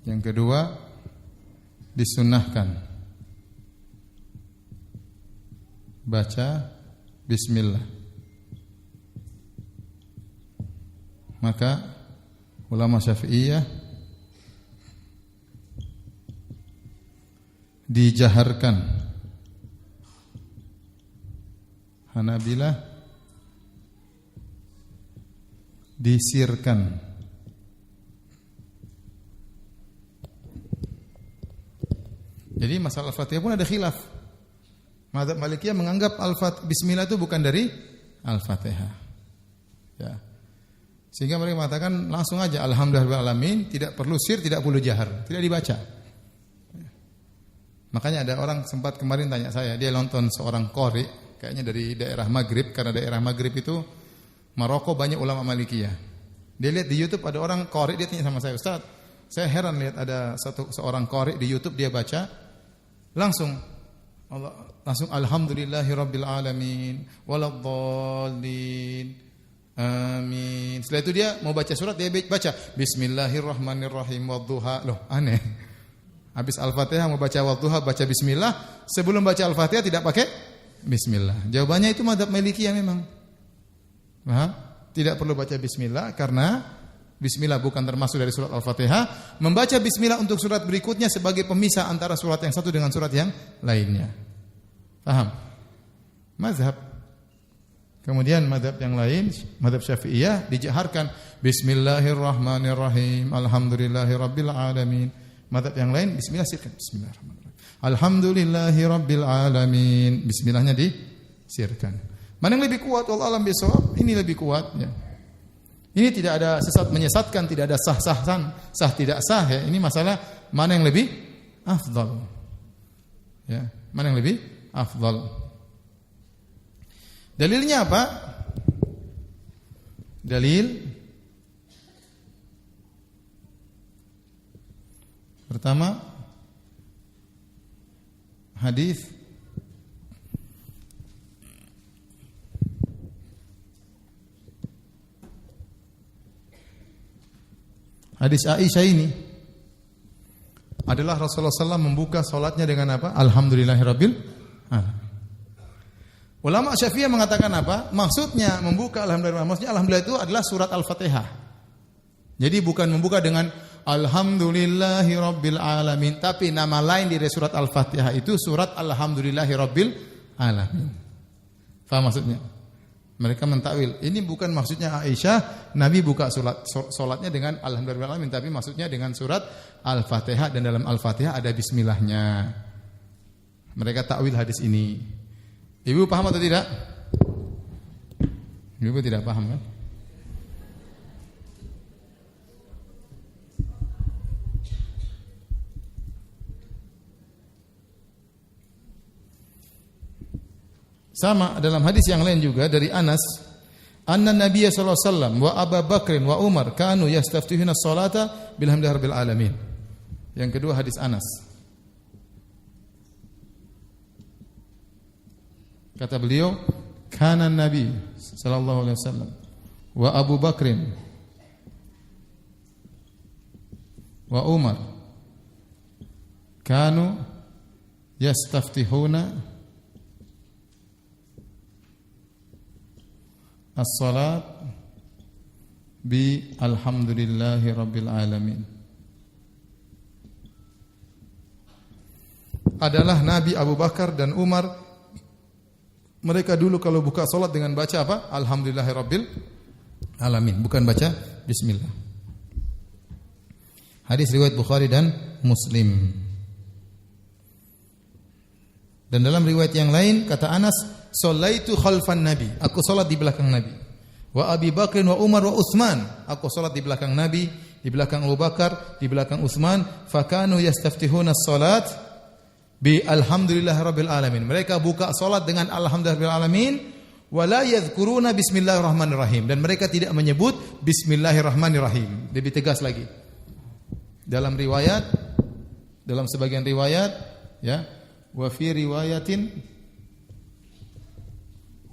Yang kedua, disunnahkan baca bismillah. Maka ulama Syafi'iyah dijaharkan, Hanabilah disirkan. Jadi masalah Al-Fatihah pun ada khilaf. Mazhab Malikiyah menganggap bismillah itu bukan dari Al-Fatihah. Ya. Sehingga mereka mengatakan langsung aja alhamdulillahirabbil, tidak perlu sir, tidak perlu jahar, tidak dibaca. Makanya ada orang sempat kemarin tanya saya, dia nonton seorang qori, kayaknya dari daerah Maghrib, karena daerah Maghrib itu Maroko banyak ulama Malikiyah. Dia lihat di YouTube ada orang qori, dia tanya sama saya, Ustaz, saya heran lihat ada seorang qori di YouTube, dia baca langsung alhamdulillahirabbil alamin waladdallin amin. Setelah itu dia mau baca surat, dia baca bismillahirrahmanirrahim wadduha. Loh, aneh. Habis Al-Fatihah mau baca wadduha, baca bismillah. Sebelum baca Al-Fatihah tidak pakai bismillah. Jawabannya itu mazhab Malikiyah memang. Paham? Tidak perlu baca bismillah karena bismillah bukan termasuk dari surat Al-Fatihah. Membaca bismillah untuk surat berikutnya sebagai pemisah antara surat yang satu dengan surat yang lainnya. Paham? Mazhab. Kemudian madhab yang lain, madhab Syafi'iyah dijaharkan bismillahirrahmanirrahim alhamdulillahirabbil alamin. Madhab yang lain bismillah sirkan, bismillahirrahmanirrahim alhamdulillahirabbil alamin. Bismillahnya disirkan. Mana yang lebih kuat? Wallahu a'lam bishawab. Ini lebih kuat ya. Ini tidak ada sesat menyesatkan, tidak ada sah tidak sah ya. Ini masalah mana yang lebih afdal. Ya, mana yang lebih afdal. Dalilnya apa? Dalil Pertama, hadis Aisyah ini adalah Rasulullah SAW membuka salatnya dengan apa? Alhamdulillahirabbil alamin. Ulama Syafi'iyah mengatakan apa? Maksudnya membuka alhamdulillah, maksudnya alhamdulillah itu adalah surat Al-Fatihah. Jadi bukan membuka dengan alhamdulillahirabbil alamin, tapi nama lain dari surat Al-Fatihah itu surat alhamdulillahirabbil alamin. Faham maksudnya? Mereka mentakwil, ini bukan maksudnya Aisyah, Nabi buka salatnya dengan alhamdulillah alamin, tapi maksudnya dengan surat Al-Fatihah, dan dalam Al-Fatihah ada bismillahnya. Mereka takwil hadis ini. Ibu paham atau tidak? Ibu tidak paham kan? Sama dalam hadis yang lain juga dari Anas, anna Nabiya sallallahu alaihi wasallam wa Abu Bakr wa Umar kanu yastaftihuna as-salata bilhamdillahirabbil alamin. Yang kedua hadis Anas. Kata beliau, kana Nabi sallallahu alaihi wasallam wa Abu Bakr wa Umar kanu yastaftihuna as-salat bi alhamdulillahi rabbil alamin. Adalah Nabi Abu Bakar dan Umar, mereka dulu kalau buka salat dengan baca apa? Alhamdulillahi rabbil alamin, bukan baca bismillah. Hadis riwayat Bukhari dan Muslim. Dan dalam riwayat yang lain kata Anas, "Shallaitu khalfan Nabi." Aku salat di belakang Nabi. Wa Abi Bakr wa Umar wa Utsman. Aku salat di belakang Nabi, di belakang Abu Bakar, di belakang Utsman. Fakanu yastaftihuna as-salat bi alhamdulillahirabbil alamin. Mereka buka salat dengan alhamdulillahirabbil alamin wa la yadhkuruna bismillahirrahmanirrahim, dan mereka tidak menyebut bismillahirrahmanirrahim. Lebih tegas lagi. Dalam riwayat, dalam sebagian riwayat ya, wa fi riwayatin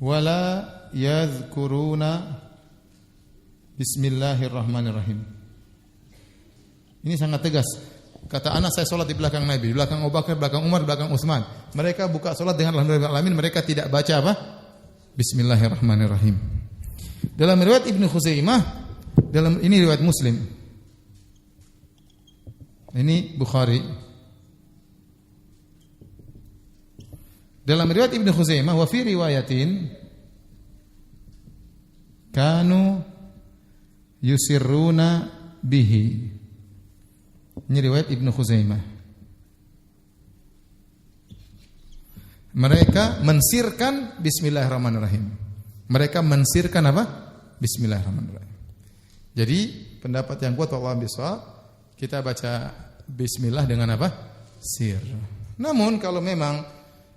wala yadhkuruna bismillahirrahmanirrahim. Ini sangat tegas. Kata Anas, saya salat di belakang Nabi, di belakang Abu Bakar, belakang Umar, belakang Utsman. Mereka buka salat dengan alhamdulillah alamin, mereka tidak baca apa? Bismillahirrahmanirrahim. Dalam riwayat Ibnu Khuzaimah, dalam ini riwayat Muslim. Ini Bukhari. Dalam riwayat Ibnu Khuzaimah, wa fi riwayatin kanu yusirruna bihi. Ini riwayat Ibnu Khuzaimah. Mereka mensirkan bismillahirrahmanirrahim. Mereka mensirkan apa? Bismillahirrahmanirrahim. Jadi pendapat yang kuat wallahu bisawab, kita baca bismillah dengan apa? Sir. Namun kalau memang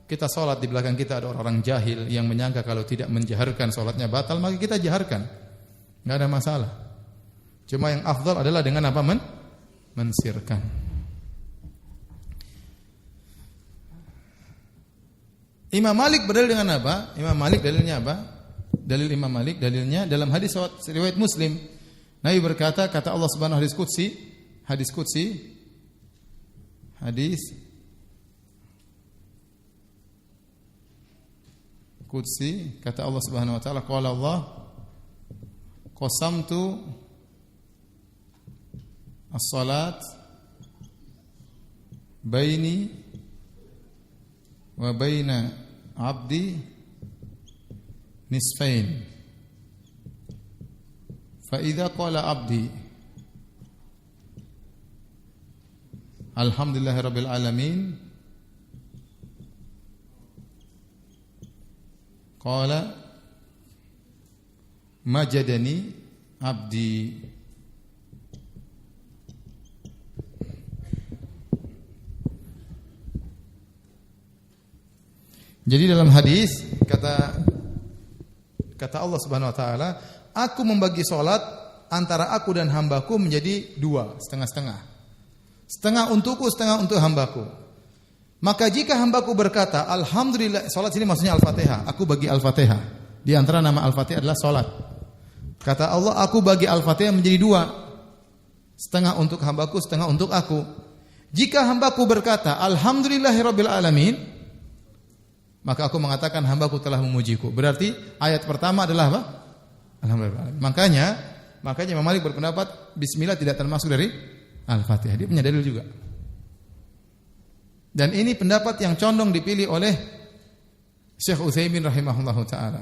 kita sholat di belakang kita ada orang-orang jahil yang menyangka kalau tidak menjaharkan sholatnya batal, maka kita jaharkan, nggak ada masalah. Cuma yang afdal adalah dengan apa? Mensirkan. Imam Malik berdalil dengan apa? Imam Malik dalilnya apa? Dalil Imam Malik dalilnya dalam hadis riwayat Muslim. Nabi berkata, kata Allah Subhanahu hadis qudsi, hadis qudsi, kata Allah Subhanahu wa taala, qala Allah qasamtu as-salat baini wa baina abdi nisfain, fa idza qala abdi alhamdulillahirabbil alamin qala majadani abdi. Jadi dalam hadis kata Allah Subhanahu wa taala, aku membagi salat antara aku dan hambaku menjadi dua, setengah-setengah. Setengah untukku, setengah untuk hambaku. Maka jika hambaku berkata, alhamdulillah, salat sini maksudnya Al-Fatihah. Aku bagi Al-Fatihah. Di antara nama Al-Fatihah adalah salat. Kata Allah, aku bagi Al-Fatihah menjadi 2. Setengah untuk hambaku, setengah untuk aku. Jika hambaku berkata, alhamdulillahirabbil alamin, maka aku mengatakan hambaku telah memujiku. Berarti ayat pertama adalah apa? Alhamdulillah. Makanya Imam Malik berpendapat bismillah tidak termasuk dari Al-Fatihah. Dia punya dalil juga. Dan ini pendapat yang condong dipilih oleh Syekh Utsaimin rahimahullahu taala.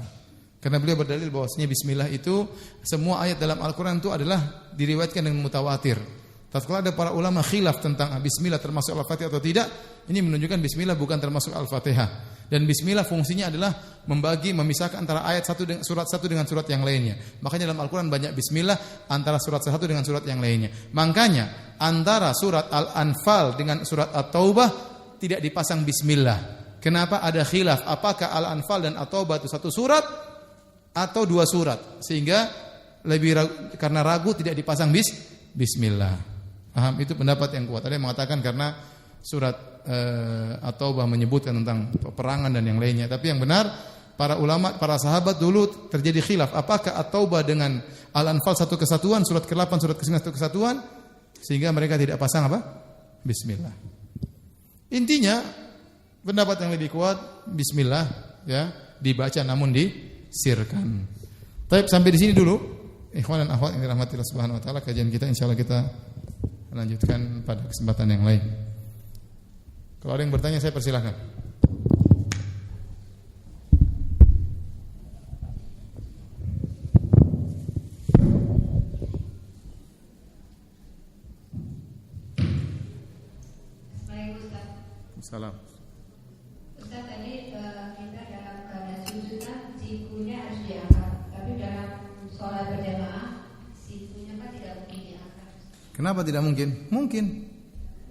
Karena beliau berdalil bahwasanya bismillah itu semua ayat dalam Al-Qur'an itu adalah diriwayatkan dengan mutawatir. Tatkala ada para ulama khilaf tentang bismillah termasuk Al-Fatihah atau tidak, ini menunjukkan bismillah bukan termasuk Al-Fatihah. Dan bismillah fungsinya adalah memisahkan antara ayat surat satu dengan surat yang lainnya. Makanya dalam Al-Qur'an banyak bismillah antara surat satu dengan surat yang lainnya. Makanya antara surat Al-Anfal dengan surat At-Taubah tidak dipasang bismillah. Kenapa? Ada khilaf apakah Al-Anfal dan At-Taubah itu satu surat atau 2 surat, sehingga karena ragu tidak dipasang bismillah. Paham? Itu pendapat yang kuat. Ada yang mengatakan karena surat At-Taubah menyebutkan tentang peperangan dan yang lainnya. Tapi yang benar, para ulama, para sahabat dulu terjadi khilaf apakah At-Taubah dengan Al-Anfal satu kesatuan, surat ke-8, surat ke-9 satu kesatuan, sehingga mereka tidak pasang apa? Bismillah. Intinya pendapat yang lebih kuat bismillah ya dibaca namun disirkan. Baik, sampai di sini dulu. Ikhwan dan akhwat yang dirahmati Allah Subhanahu wa taala, kajian kita insyaallah kita lanjutkan pada kesempatan yang lain. Kalau ada yang bertanya saya persilahkan. Salam. Ustaz, tadi kita dalam keadaan sujud kan sikunya harus diangkat, tapi dalam sholat berjamaah sikunya kan tidak mungkin diangkat. Kenapa tidak mungkin? Mungkin.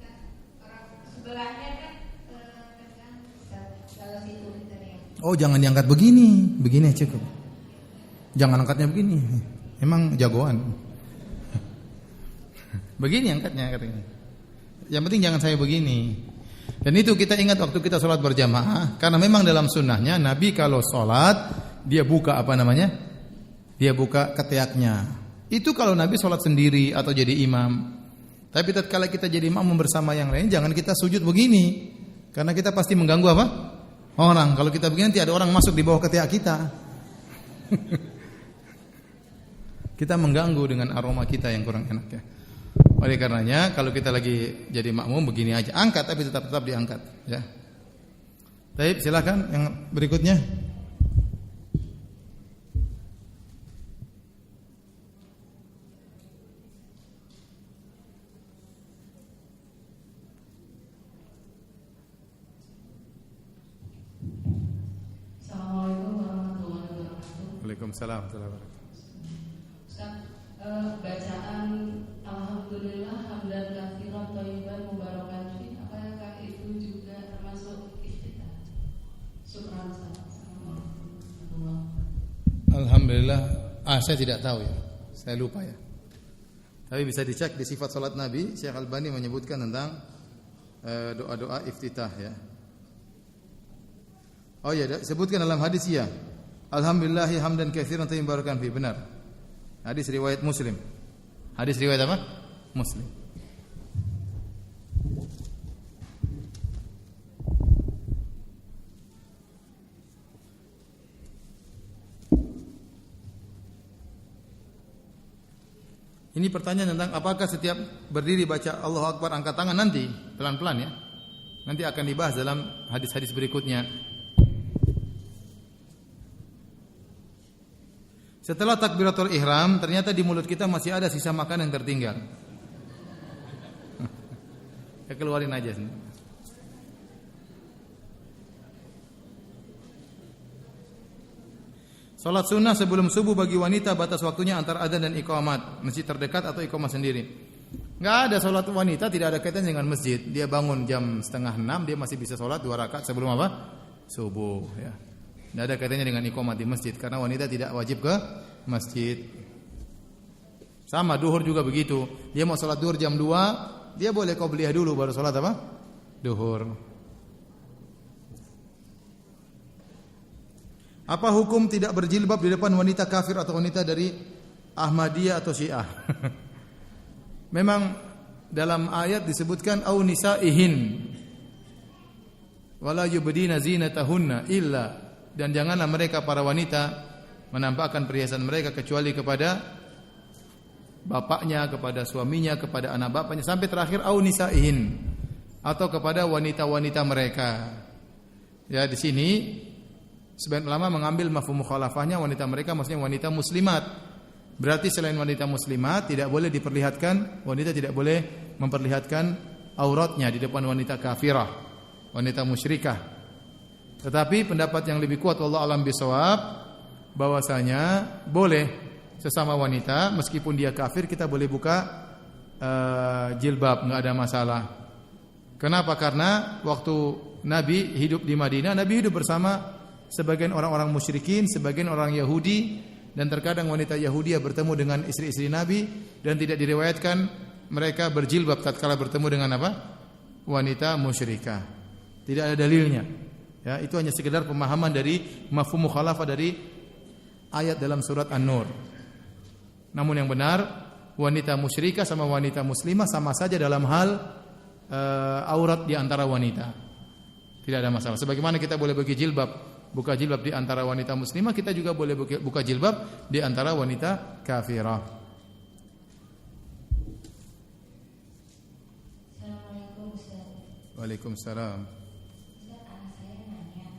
Nah, orang sebelahnya kan kalau siku tadi. Oh, jangan diangkat begini cukup. Jangan angkatnya begini. Emang jagoan. Begini angkatnya katanya. Yang penting jangan saya begini. Dan itu kita ingat waktu kita sholat berjamaah, karena memang dalam sunnahnya Nabi kalau sholat dia buka apa namanya? Dia buka ketiaknya. Itu kalau Nabi sholat sendiri atau jadi imam. Tapi tatkala kita jadi imam bersama yang lain, jangan kita sujud begini, karena kita pasti mengganggu apa? Orang. Kalau kita begini nanti ada orang masuk di bawah ketiak kita. Kita mengganggu dengan aroma kita yang kurang enak ya. Oleh karenanya kalau kita lagi jadi makmum begini aja, angkat tapi tetap diangkat ya. Baik, silakan yang berikutnya. Assalamualaikum warahmatullahi wabarakatuh. Waalaikumsalam warahmatullahi wabarakatuh. Bacaan alhamdulillah hamdan katsiran thayyiban mubarakan fi, apakah itu juga termasuk iftitah? Syukran. Alhamdulillah, saya tidak tahu ya. Saya lupa ya. Tapi bisa dicek di sifat salat Nabi, Syekh Albani menyebutkan tentang doa-doa iftitah ya. Oh ya, sebutkan dalam hadis ya. Alhamdulillah hamdan katsiran thayyiban mubarakan fi, benar. Hadis riwayat Muslim. Hadis riwayat apa? Muslim. Ini pertanyaan tentang apakah setiap berdiri baca Allahu Akbar angkat tangan nanti, pelan-pelan ya. Nanti akan dibahas dalam hadis-hadis berikutnya. Setelah takbiratul ihram, ternyata di mulut kita masih ada sisa makanan yang tertinggal. Ya keluarin aja. Salat sunnah sebelum subuh bagi wanita batas waktunya antara adzan dan iqamat, masjid terdekat atau iqamat sendiri. Enggak ada salat wanita tidak ada kaitannya dengan masjid. Dia bangun jam 5:30, dia masih bisa salat 2 rakaat sebelum apa? Subuh ya. Tidak ada kaitannya dengan iqamat di masjid karena wanita tidak wajib ke masjid. Sama duhur juga begitu. Dia mau salat duhur jam 2, dia boleh qobliyah dulu baru salat apa? Duhur. Apa hukum tidak berjilbab di depan wanita kafir atau wanita dari Ahmadiyah atau Syiah? Memang dalam ayat disebutkan au nisaihin wala yubdina zinatahunna illa, dan janganlah mereka para wanita menampakkan perhiasan mereka kecuali kepada bapaknya, kepada suaminya, kepada anak bapaknya, sampai terakhir au nisaihin, atau kepada wanita-wanita mereka. Ya, di sini sebagian ulama mengambil mafhum mukhalafahnya wanita mereka maksudnya wanita muslimat. Berarti selain wanita muslimat tidak boleh diperlihatkan, wanita tidak boleh memperlihatkan auratnya di depan wanita kafirah, wanita musyrikah. Tetapi pendapat yang lebih kuat wallahu alam bisawab bahwasanya boleh sesama wanita meskipun dia kafir kita boleh buka jilbab, enggak ada masalah. Kenapa? Karena waktu Nabi hidup di Madinah, Nabi hidup bersama sebagian orang-orang musyrikin, sebagian orang Yahudi, dan terkadang wanita Yahudi bertemu dengan istri-istri Nabi dan tidak diriwayatkan mereka berjilbab tatkala bertemu dengan apa? Wanita musyrikah. Tidak ada dalilnya. Ya, itu hanya sekedar pemahaman dari mafhum mukhalafah dari ayat dalam surat An-Nur. Namun yang benar, wanita musyrikah sama wanita muslimah sama saja dalam hal aurat di antara wanita. Tidak ada masalah. Sebagaimana kita boleh buka jilbab di antara wanita muslimah, kita juga boleh buka jilbab di antara wanita kafirah. Assalamualaikum Ustaz. Waalaikumsalam. Ustaz, anak saya nanya,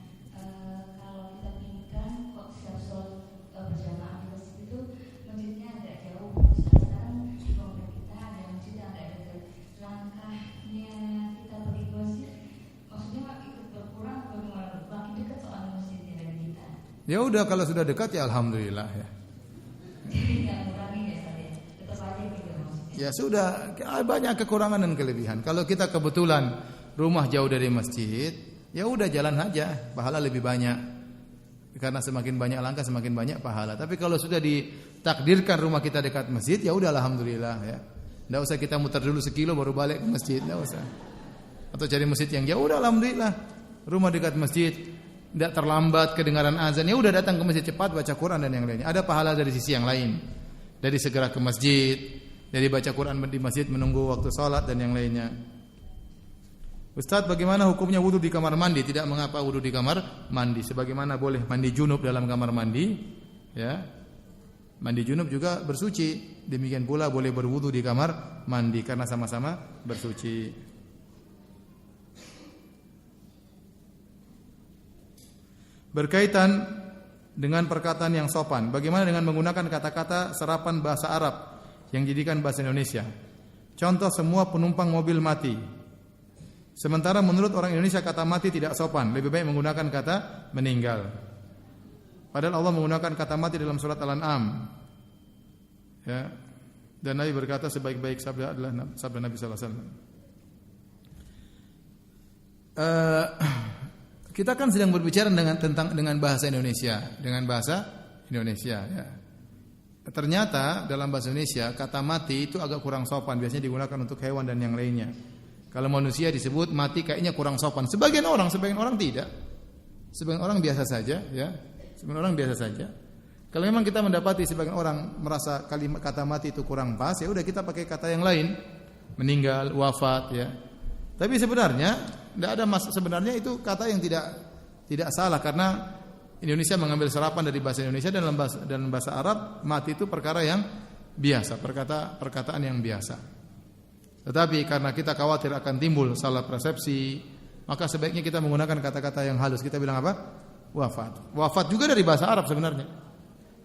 kalau kita pinginkan kok setiap sholat berjamaah di masjid itu masjidnya agak jauh. Ustaz, sekarang di komplek kita ada masjid yang agak dekat. Langkahnya kita pergi ke masjid, maksudnya ikut berkurang atau makin dekat soal masjidnya dari kita? Ya udah, kalau sudah dekat ya alhamdulillah ya. Jadi nggak ngurangin ya Ustaz ya? Tetap aja gitu maksudnya. Ya sudah, banyak kekurangan dan kelebihan. Kalau kita kebetulan rumah jauh dari masjid, ya udah jalan aja, pahala lebih banyak. Karena semakin banyak langkah semakin banyak pahala. Tapi kalau sudah ditakdirkan rumah kita dekat masjid, ya udah alhamdulillah ya. Enggak usah kita muter dulu sekilo baru balik ke masjid, enggak usah. Atau cari masjid yang jauh, udah alhamdulillah. Rumah dekat masjid, tidak terlambat kedengaran azan, ya udah datang ke masjid cepat baca Quran dan yang lainnya. Ada pahala dari sisi yang lain. Dari segera ke masjid, dari baca Quran di masjid menunggu waktu salat dan yang lainnya. Ustaz, bagaimana hukumnya wudu di kamar mandi? Tidak mengapa wudu di kamar mandi. Sebagaimana boleh mandi junub dalam kamar mandi, ya. Mandi junub juga bersuci. Demikian pula boleh berwudu di kamar mandi karena sama-sama bersuci. Berkaitan dengan perkataan yang sopan, bagaimana dengan menggunakan kata-kata serapan bahasa Arab yang dijadikan bahasa Indonesia? Contoh, semua penumpang mobil mati. Sementara menurut orang Indonesia kata mati tidak sopan, lebih baik menggunakan kata meninggal. Padahal Allah menggunakan kata mati dalam surat Al-An'am. Ya. Dan Nabi berkata sebaik-baik sabda adalah sabda Nabi sallallahu alaihi wasallam. Kita kan sedang berbicara dengan bahasa Indonesia, ya. Ternyata dalam bahasa Indonesia kata mati itu agak kurang sopan, biasanya digunakan untuk hewan dan yang lainnya. Kalau manusia disebut mati kayaknya kurang sopan. Sebagian orang tidak. Sebagian orang biasa saja, ya. Sebagian orang biasa saja. Kalau memang kita mendapati sebagian orang merasa kalimat kata mati itu kurang pas, ya udah kita pakai kata yang lain. Meninggal, wafat, ya. Tapi sebenarnya tidak ada sebenarnya itu kata yang tidak salah karena Indonesia mengambil serapan dari bahasa Indonesia dan dalam bahasa Arab mati itu perkara yang biasa, perkataan yang biasa. Tetapi karena kita khawatir akan timbul salah persepsi, maka sebaiknya kita menggunakan kata-kata yang halus. Kita bilang apa? Wafat. Wafat juga dari bahasa Arab sebenarnya.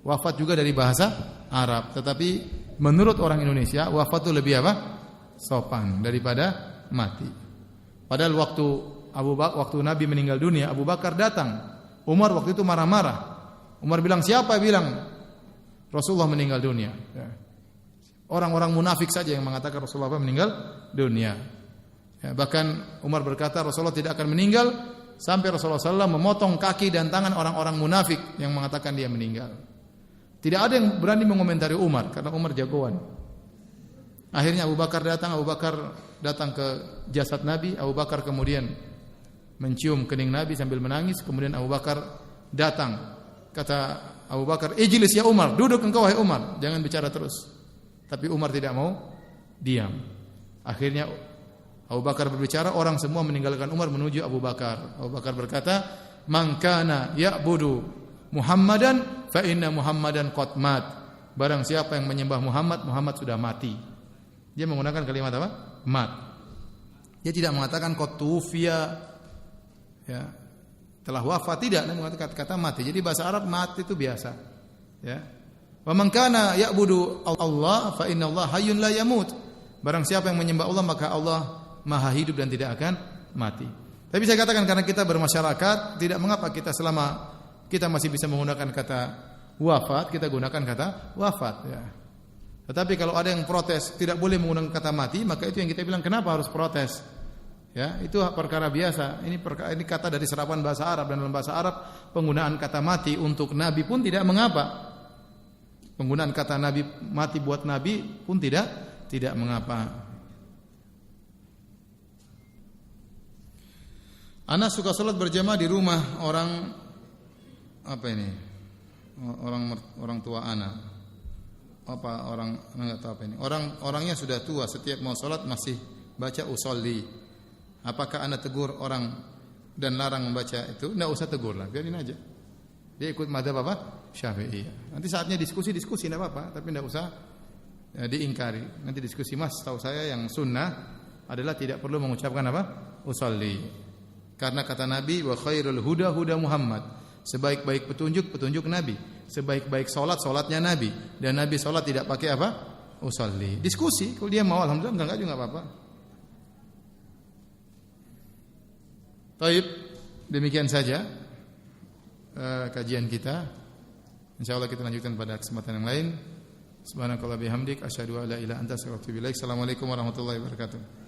Wafat juga dari bahasa Arab. Tetapi menurut orang Indonesia wafat itu lebih apa? Sopan daripada mati. Padahal waktu Nabi meninggal dunia, Abu Bakar datang. Umar waktu itu marah-marah. Umar bilang, siapa bilang Rasulullah meninggal dunia? Ya. Orang-orang munafik saja yang mengatakan Rasulullah meninggal dunia. Ya, bahkan Umar berkata Rasulullah tidak akan meninggal sampai Rasulullah SAW memotong kaki dan tangan orang-orang munafik yang mengatakan dia meninggal. Tidak ada yang berani mengomentari Umar karena Umar jagoan. Akhirnya Abu Bakar datang ke jasad Nabi. Abu Bakar kemudian mencium kening Nabi sambil menangis. Kemudian Abu Bakar datang. Kata Abu Bakar, "Ijlis ya Umar, duduk engkau wahai Umar, jangan bicara terus." Tapi Umar tidak mau diam. Akhirnya Abu Bakar berbicara, orang semua meninggalkan Umar menuju Abu Bakar. Abu Bakar berkata, "Man kana ya'budu Muhammadan fa inna Muhammadan qad mat." Barang siapa yang menyembah Muhammad, Muhammad sudah mati. Dia menggunakan kalimat apa? Mat. Dia tidak mengatakan qad tufiya, ya, telah wafat, tidak, dia mengatakan kata mati. Jadi bahasa Arab mati itu biasa. Ya. Wa man kana ya'budu Allah fa inna Allah hayyun la yamut. Barang siapa yang menyembah Allah maka Allah Maha hidup dan tidak akan mati. Tapi saya katakan karena kita bermasyarakat, tidak mengapa kita selama kita masih bisa menggunakan kata wafat, kita gunakan kata wafat, ya. Tetapi kalau ada yang protes tidak boleh menggunakan kata mati, maka itu yang kita bilang kenapa harus protes? Ya, itu perkara biasa. Ini kata dari serapan bahasa Arab, dan dalam bahasa Arab penggunaan kata mati untuk nabi pun tidak mengapa. Penggunaan kata nabi mati buat nabi pun tidak mengapa. Anak suka salat berjamaah di rumah orang orang tua anak. Enggak tahu apa ini. Orangnya sudah tua, setiap mau salat masih baca usolli. Apakah Anda tegur orang dan larang membaca itu? Enggak usah tegur lah, biarin aja. Dia ikut mazhab apa? Syafi'i. Nanti saatnya diskusi enggak apa-apa, tapi enggak usah diingkari. Nanti diskusi, Mas, tahu saya yang sunnah adalah tidak perlu mengucapkan apa? Usolli. Karena kata Nabi, wa khairul huda huda Muhammad. Sebaik-baik petunjuk Nabi, sebaik-baik salatnya Nabi, dan Nabi salat tidak pakai apa? Usolli. Diskusi, kalau dia mau alhamdulillah, enggak juga apa-apa. Baik, demikian saja kajian kita. Insyaallah kita lanjutkan pada kesempatan yang lain. Subhanakallah bihamdik asyhadu an la ilaha illa anta astaghfiruka wa atubu ilaik. Assalamualaikum warahmatullahi wabarakatuh.